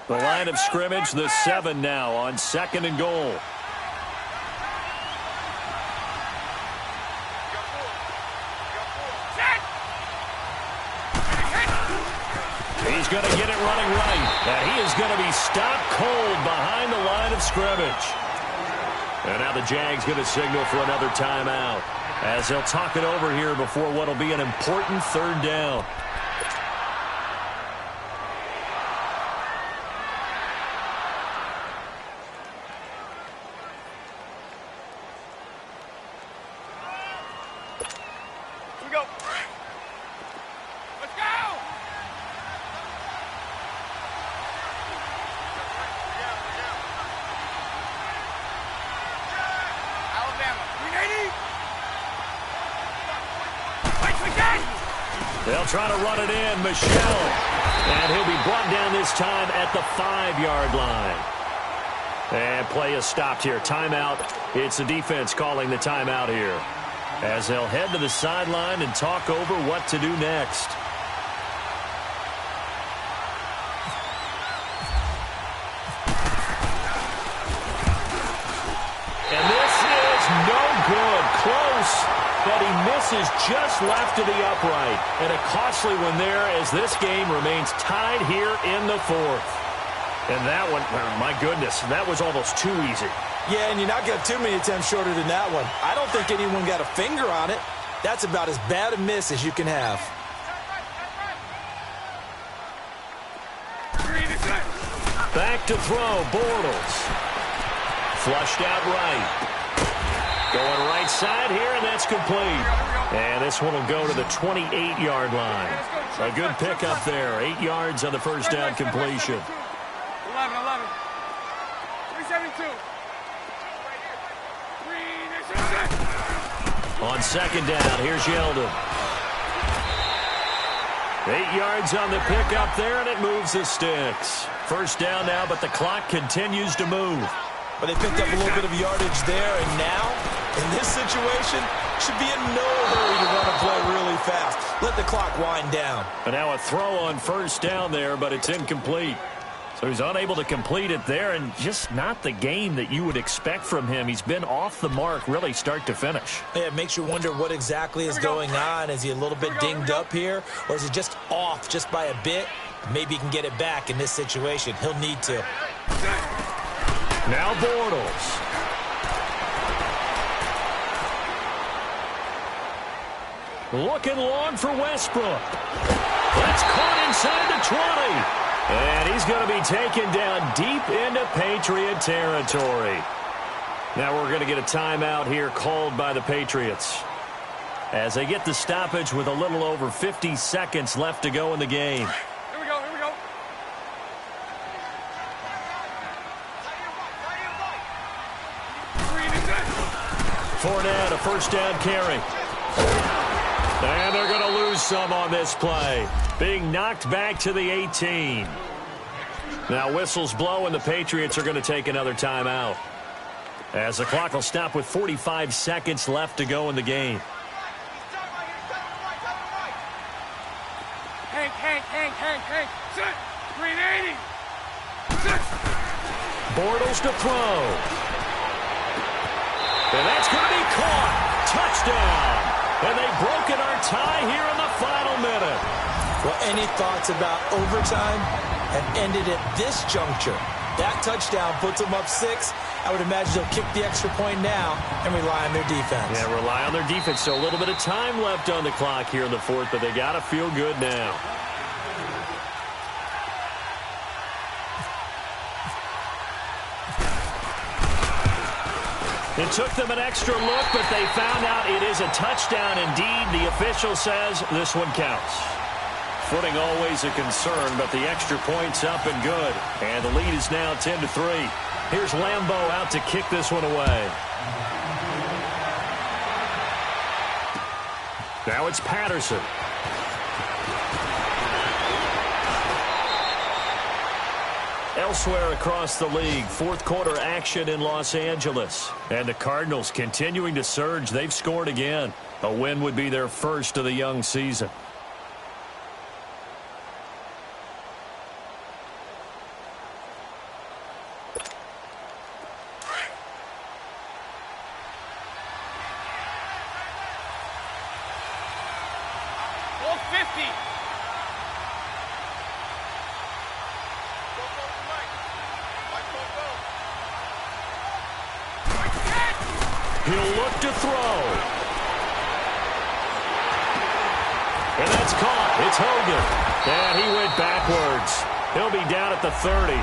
The line of scrimmage, the 7 now on 2nd and goal. He's going to get it running right. And he is going to be stopped cold behind the line of scrimmage. And now the Jags going to signal for another timeout as they'll talk it over here before what will be an important 3rd down. They'll try to run it in. Michel. And he'll be brought down this time at the 5-yard line. And play is stopped here. Timeout. It's the defense calling the timeout here, as they'll head to the sideline and talk over what to do next. And this is no good. Close, but he misses just left to the upright. And a costly one there, as this game remains tied here in the 4th. And that one, my goodness, that was almost too easy. Yeah, and you're not going to have too many attempts shorter than that one. I don't think anyone got a finger on it. That's about as bad a miss as you can have. Back to throw, Bortles. Flushed out right. Going right side here, and that's complete. And this one will go to the 28-yard line. A good pickup there. 8 yards on the first down completion. 11. 372. On second down, here's Yeldon. 8 yards on the pickup there, and it moves the sticks. First down now, but the clock continues to move. But they picked up a little bit of yardage there, and now, in this situation, should be in no hurry to run a play really fast. Let the clock wind down. And now a throw on first down there, but it's incomplete. So he's unable to complete it there, and just not the game that you would expect from him. He's been off the mark really start to finish. Yeah, it makes you wonder what exactly is going on. Is he a little bit dinged up here, or is he just off just by a bit? Maybe he can get it back in this situation. He'll need to. Now Bortles. Looking long for Westbrook. That's caught inside the 20. And he's going to be taken down deep into Patriot territory. Now we're going to get a timeout here called by the Patriots, as they get the stoppage with a little over 50 seconds left to go in the game. Here we go. Fournette, a first down carry. And they're going to lose some on this play. Being knocked back to the 18. Now whistles blow, and the Patriots are going to take another timeout, as the clock will stop with 45 seconds left to go in the game. Hank. Set. 380. Set. Bortles to throw. And that's going to be caught. Touchdown. And they've broken our tie here in the final minute. Well, any thoughts about overtime have ended at this juncture. That touchdown puts them up 6. I would imagine they'll kick the extra point now and rely on their defense. Yeah, rely on their defense. So a little bit of time left on the clock here in the 4th, but they got to feel good now. It took them an extra look, but they found out it is a touchdown indeed. The official says this one counts. Footing always a concern, but the extra point's up and good. And the lead is now 10-3. Here's Lambeau out to kick this one away. Now it's Patterson. Elsewhere across the league, fourth quarter action in Los Angeles. And the Cardinals continuing to surge. They've scored again. A win would be their first of the young season. He'll look to throw. And that's caught. It's Hogan. And he went backwards. He'll be down at the 30.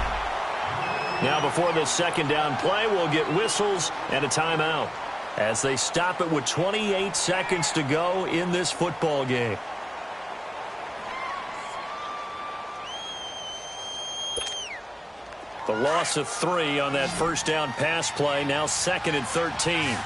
Now before this second down play, we'll get whistles and a timeout as they stop it with 28 seconds to go in this football game. The loss of 3 on that first down pass play. Now 2nd and 13.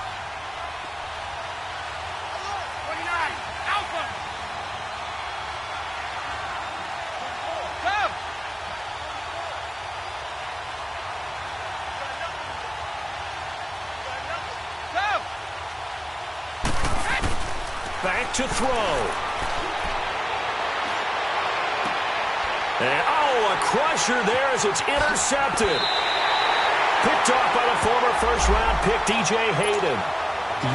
back to throw. And, a crusher there as it's intercepted. Picked off by the former first-round pick, DJ Hayden.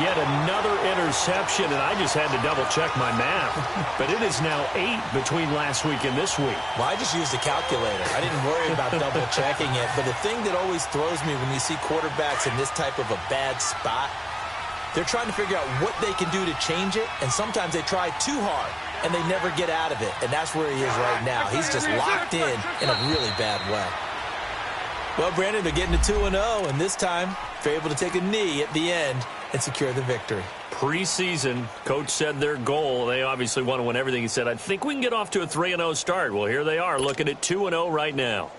Yet another interception, and I just had to double-check my math. But it is now 8 between last week and this week. Well, I just used a calculator. I didn't worry about double-checking it. But the thing that always throws me when you see quarterbacks in this type of a bad spot, they're trying to figure out what they can do to change it, and sometimes they try too hard, and they never get out of it. And that's where he is right now. He's just locked in a really bad way. Well, Brandon, they're getting to 2-0, and this time they're able to take a knee at the end and secure the victory. Preseason, coach said their goal, they obviously want to win everything. He said, I think we can get off to a 3-0 start. Well, here they are looking at 2-0 right now.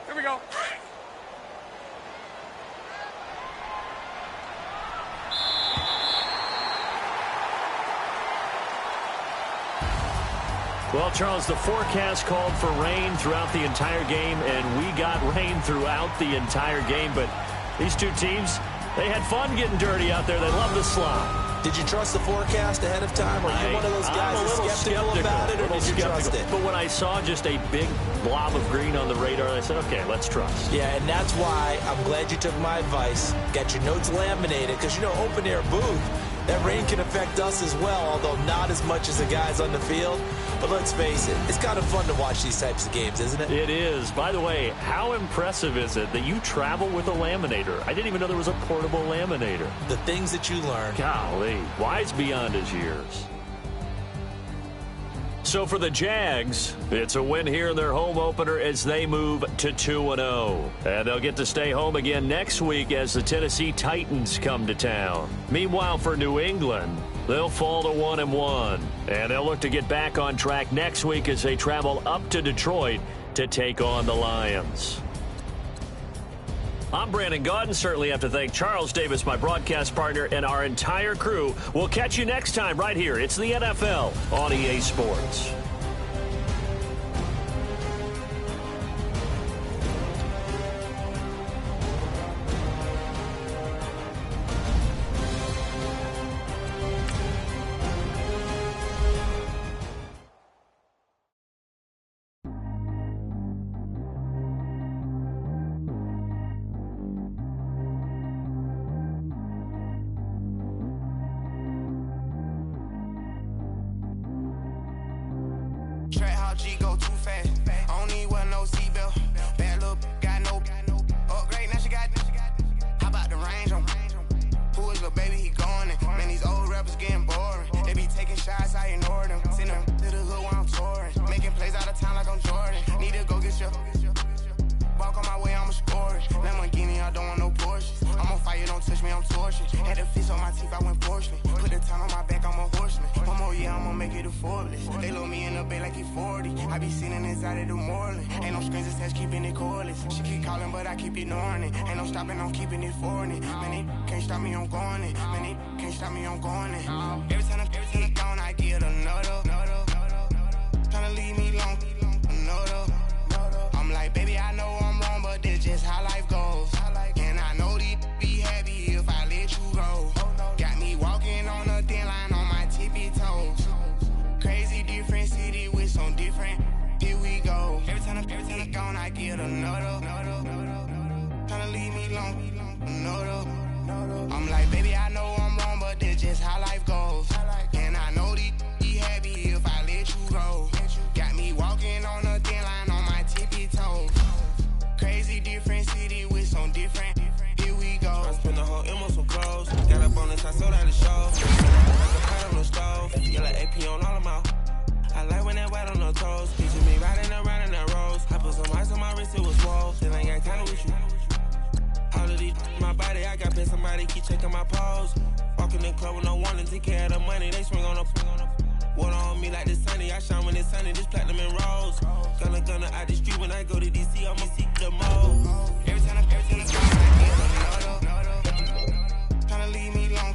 Here we go. Well, Charles, the forecast called for rain throughout the entire game, and we got rain throughout the entire game. But these two teams, they had fun getting dirty out there. They love the slop. Did you trust the forecast ahead of time? Or are you one of those guys that's skeptical about it, or did you trust it? But when I saw just a big blob of green on the radar, I said, okay, let's trust. Yeah, and that's why I'm glad you took my advice. Got your notes laminated, because, open-air booth, that rain can affect us as well, although not as much as the guys on the field. But let's face it, it's kind of fun to watch these types of games, isn't it? It is. By the way, how impressive is it that you travel with a laminator? I didn't even know there was a portable laminator. The things that you learn. Golly, wise beyond his years. So for the Jags, it's a win here in their home opener as they move to 2-0. And they'll get to stay home again next week as the Tennessee Titans come to town. Meanwhile, for New England, they'll fall to 1-1. And they'll look to get back on track next week as they travel up to Detroit to take on the Lions. I'm Brandon Gaudin. Certainly have to thank Charles Davis, my broadcast partner, and our entire crew. We'll catch you next time right here. It's the NFL on EA Sports. G go too fast. I don't need one no seatbelt. Bad little got no upgrade. Now she got. How about the range on? Who is the baby? He going in. Man, these old rappers getting boring. They be taking shots, I ignore them. Send them to the hood while I'm touring. Making plays out of town like I'm Jordan. Need to go get your. Walk on my way, I'ma score it. Lamborghini, I don't want no Porsches. I'm on fire, don't touch me, I'm torching. Had the fist on my teeth, I went fortunate. Put the time on my back, I'm a horseman. One more year, I'ma make it a Forbes. They load me in the bay like he 40. I be sitting inside of the Moreland. Ain't no strings attached, keeping it cordless. She keep calling, but I keep ignoring it. Ain't no stopping, I'm keeping it for it. Man, they can't stop me, I'm going it. Man, they can't stop me, I'm going it. Every time I'm gone, I get another. Tryna leave me long, another. I'm like, baby, I know I'm wrong, but this just how life goes. And I know these be happy if I let you go. Got me walking on a thin line on my tippy toes. Crazy different city with some different. Here we go. Every time I'm gone, I get another. Tryna leave me long, another. I'm like, baby, I know I'm wrong, but this just how life goes. And I know these be happy if I let you go. Got me walking on a thin line on my tippy toes. Crazy different city with some different. Here we go. I spent the whole M on some clothes. Got up on this, I sold out the show. Like a pot on the stove. Yellow AP on all of my. I like when that white on the toes. Picture me riding around in that rose. I put some ice on my wrist, it was swole. Still ain't got time with you. All of these my body, I got paid somebody keep checking my pose. Walking in the club with no warning, take care of the money. They swing on the. Water on me like the sunny, I shine when it's sunny, this platinum and rose. Gonna out the street when I go to DC, I'ma seek the mode. Every time I get another. Tryna leave me long,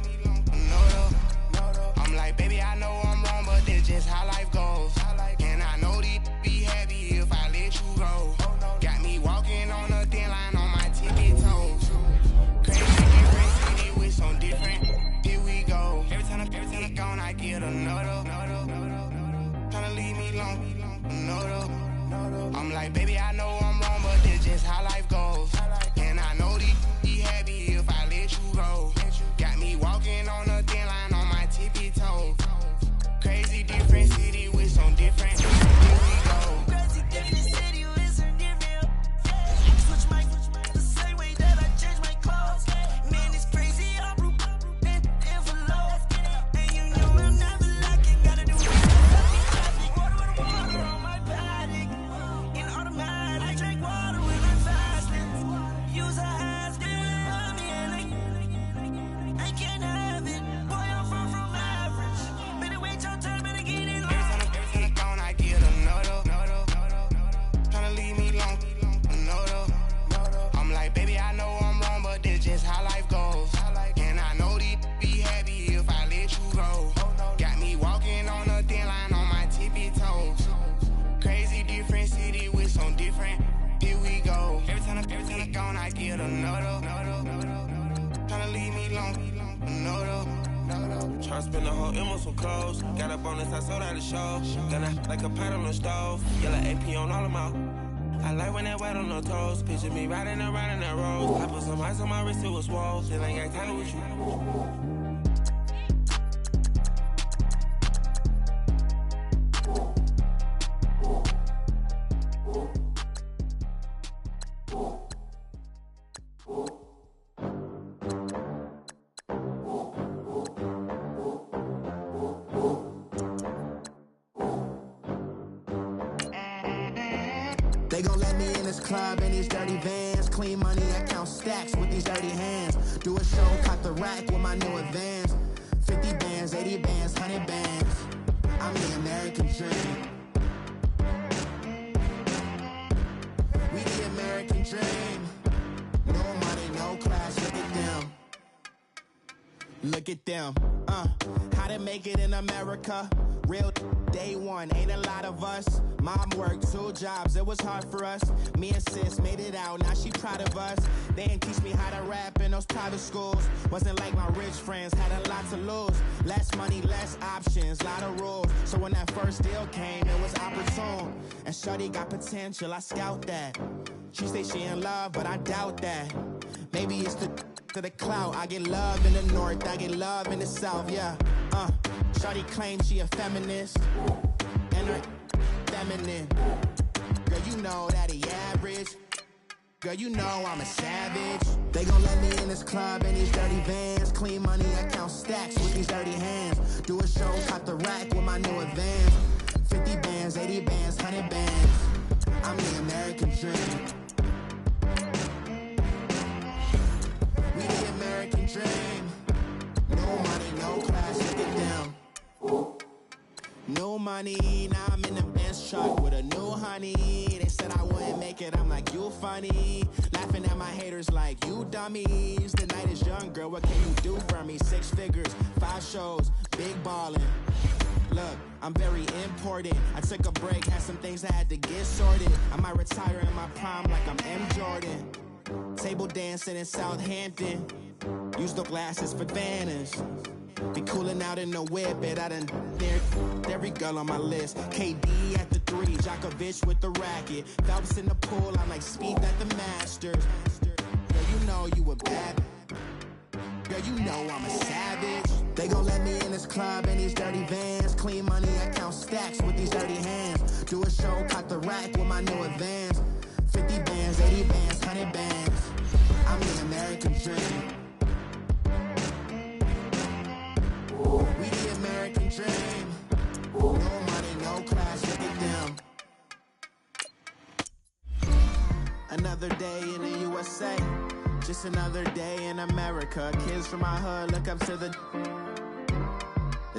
another. I'm like, baby, I know I'm wrong, but this just how life goes. I'm like, baby, I know I'm wrong, but this just how life goes. And I know these be happy if I let you go. Got me walking on a thin line on my tippy toes. Crazy different city with some different. Here we go. Crazy different city with some different. Switch my the same way that I change my clothes. Man, it's crazy. I'm broke and envelope. And you know I'm never lacking. Gotta do it. Water with water on my paddock. In automatic. I drink water when I'm fasting. Use a has to love me and I can't have it. Boy, I'm far from average. Better wait your turn, better get in line. Every time gone, I get another. Tryna leave me alone, another. I'm like, baby, I know I'm wrong, but this just how life goes. And I know these be happy if I let you go. Got me walking on a thin line on my tippy toes. Crazy different city with some different. Here we go. Every time gone, I get another. Tryna leave me alone, another. Tryna spend the whole M on some clothes. Got a bonus, I sold out the show. Then I like a pot on the stove. Yellow AP on all of them. I like when that wet on the toes. Picture me riding around in that road. I put some ice on my wrist, it was swole. Still ain't got time with you. They gon' let me in this club in these dirty vans. Clean money, I count stacks with these dirty hands. Do a show, cut the rack with my new advance. 50 bands, 80 bands, 100 bands. I'm the American dream. We the American dream. No money, no class, look at them. Look at them, how to make it in America. Real day one, ain't a lot of us. Mom worked 2 jobs, it was hard for us. Me and sis made it out, now she proud of us. They didn't teach me how to rap in those private schools. Wasn't like my rich friends, had a lot to lose. Less money, less options, lot of rules. So when that first deal came, it was opportune. And shorty got potential, I scout that. She say she in love, but I doubt that. Maybe it's to the clout. I get love in the north, I get love in the south, yeah. Shorty claims she a feminist, and her feminine. Girl, you know that he average. Girl, you know I'm a savage. They gon' let me in this club in these dirty vans. Clean money, I count stacks with these dirty hands. Do a show, cut the rack with my new advance. 50 bands, 80 bands, 100 bands. I'm the American dream. We the American dream. No money, no class, look at them. No money, now I'm in the Benz truck with a new honey. They said I wouldn't make it, I'm like, you funny. Laughing at my haters like, you dummies. The night is young, girl, what can you do for me? 6 figures, 5 shows, big ballin'. Look, I'm very important. I took a break, had some things I had to get sorted. I might retire in my prime like I'm M. Jordan. Table dancing in Southampton. Use the glasses for banners. Be coolin' out in the whip, but I done every girl on my list. KD at the 3, Djokovic with the racket. Phelps in the pool, I'm like Speed at the Masters. Girl, you know you a bad. Girl, you know I'm a savage. They gon' let me in this club in these dirty vans. Clean money, I count stacks with these dirty hands. Do a show, cut the rack with my new advance. 50 bands, 80 bands, 100 bands. I'm the American dream. We the American dream. No money, no class, look at them. Another day in the USA. Just another day in America. Kids from my hood look up to the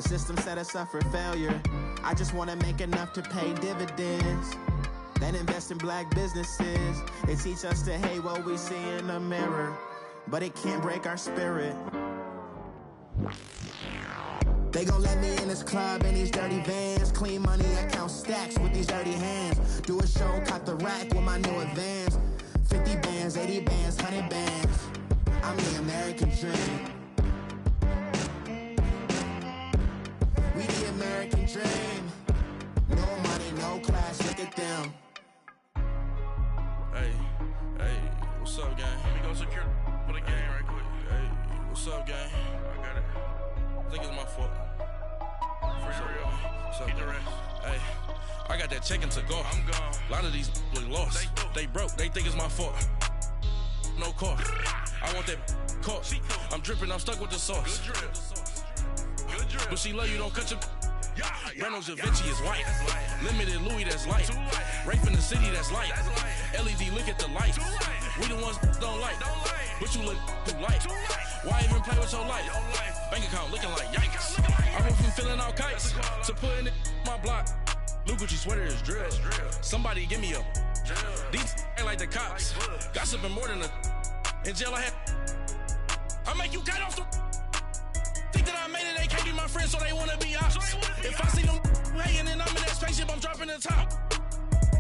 system set us up for failure. I just want to make enough to pay dividends. Then invest in black businesses. They teach us to hate what we see in the mirror, but it can't break our spirit. They gon' let me in this club in these dirty vans. Clean money, I count stacks with these dirty hands. Do a show, cut the rack with my new advance. 50 bands, 80 bands, 100 bands. I'm the American dream. We the American dream. No money, no class, look at them. What's up, gang? I got it. I think it's my fault. For real. What's up, the rest. Hey, I got that check-in to go. I'm gone. A lot of these look lost. They broke. They think it's my fault. No car. I want that caught. I'm dripping. I'm stuck with the sauce. Good drip. Good drip. But she love you. Don't cut your. Reynolds Da Vinci is white. Limited Louis, that's light. Rape in the city, that's light. LED, look at the light. We the ones don't like. But you look too light. Why even play with your life? Bank account looking like yikes. I went from filling out kites to putting it in my block. Blue Gucci sweater is drill. Somebody give me a. These ain't like the cops. Gossiping more than a. In jail I had. I make you cut off the. Think that I made it, they can't be my friends, so they wanna be ops. If I see them hating and I'm in that spaceship, I'm dropping the top.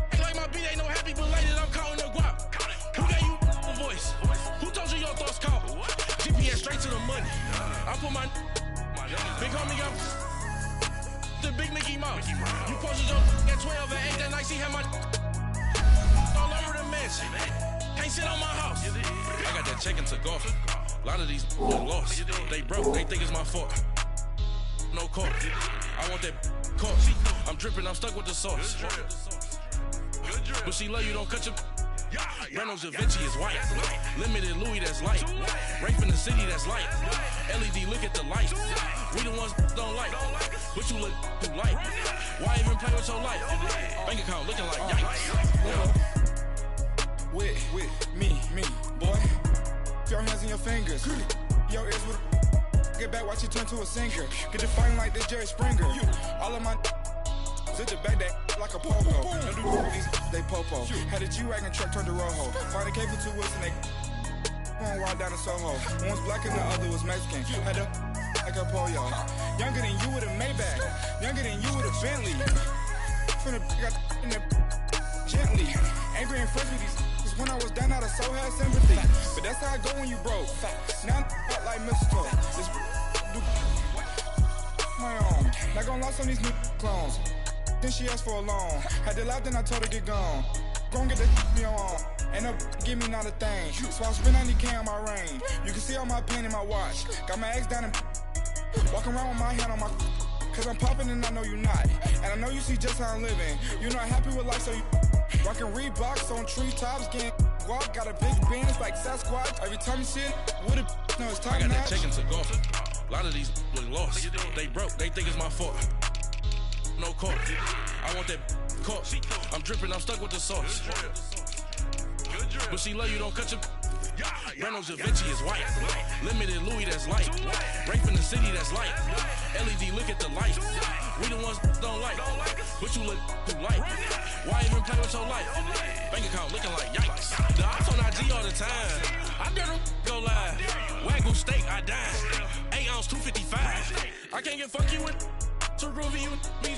Act like my beat ain't no happy belated, I'm counting the guap. Who gave you a voice? Who told you your thoughts count? GPS straight to the money. I put my big homie got the big Mickey Mouse. You posted your at 12 and 8 that night, she had my all over the mansion. Can't sit on my house. I got that check-in to go. A lot of these look lost. They broke. They think it's my fault. No car. I want that caught. I'm dripping. I'm stuck with the sauce. But she love you. Don't cut your. Reynolds Da Vinci is white. Limited Louis, that's light. Rape in the city, that's light. LED, look at the light. We the ones don't like. But you look too light. Why even play with your life? Bank account looking like yikes. With me, boy. Your hands in your fingers. Your ears with get back, watch you turn to a singer. Get the fighting like this Jerry Springer. All of my zip the back that like a pogo. No do these they popo. Had a G-Wagon truck turned to Rojo. Find a cable 2 wheels and they going wild down in Soho. One was black and the other was Mexican. Had a like a pollo. Younger than you with a Maybach. Younger than you with a Bentley. From the got in the gently. Angry and fresh with these. When I was down out of so had sympathy. But that's how I go when you broke. Now I'm like mistletoe. This my own. Not gonna lost on these new clones. Then she asked for a loan. Had to laugh, then I told her get gone. Gon' get that me on. Ain't no give me not a thing. So I spend 90K on my range. You can see all my pen in my watch. Got my ex down and walking around with my hand on my. Cause I'm popping and I know you not. And I know you see just how I'm living. You're not happy with life, so you. Rockin' Reeboks on treetops, getting guap. Got a big Benz like Sasquatch. Every time you see it, with it, no, it's time. I got that check-in to go. A lot of these look lost. They broke. They think it's my fault. No car. I want that caught. I'm dripping. I'm stuck with the sauce. But she love you. Don't cut your. Reynolds Da Vinci is white. Limited Louis, that's light. Rape in the city, that's light. LED, look at the light. We the ones don't like. But you look too light. Why even play with your life? Bank account looking like yikes. The ops on IG all the time. I dare them go live. Wagyu steak, I dine. 8 ounce, 255. I can't get funky with too groovy you me.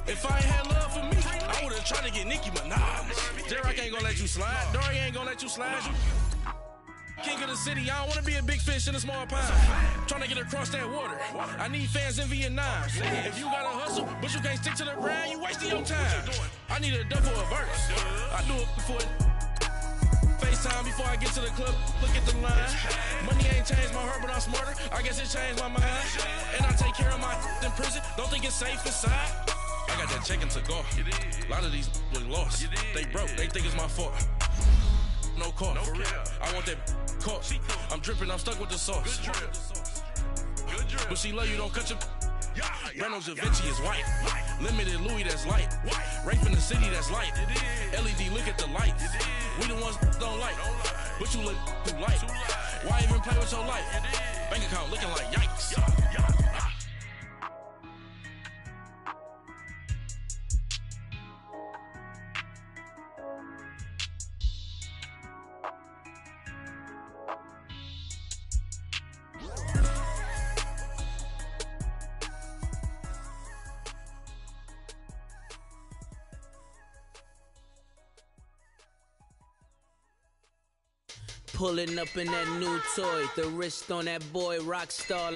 If I ain't had love for me, I would've tried to get Nicki Minaj. J-Rock ain't gonna let you slide. Dory ain't gonna let you slide. King of the city, I don't wanna be a big fish in a small pond. Tryna get across that water. I need fans in Vietnam. If you gotta hustle, but you can't stick to the brand, you wasting your time. I need a double a verse. I do it before FaceTime before I get to the club. Look at the line. Money ain't changed my heart, but I'm smarter. I guess it changed my mind. And I take care of my in prison. Don't think it's safe inside. I got that check-in to go. A lot of these look lost. They broke. They think it's my fault. No car. I want that caught. I'm dripping. I'm stuck with the sauce. But she love you. Don't cut your. Reynolds Da Vinci is white. Limited Louis, that's light. Rape in the city, that's light. LED, look at the light. We the ones don't like. But you look too light. Why even play with your life? Bank account looking like yikes. Pulling up in that new toy, the wrist on that boy rock star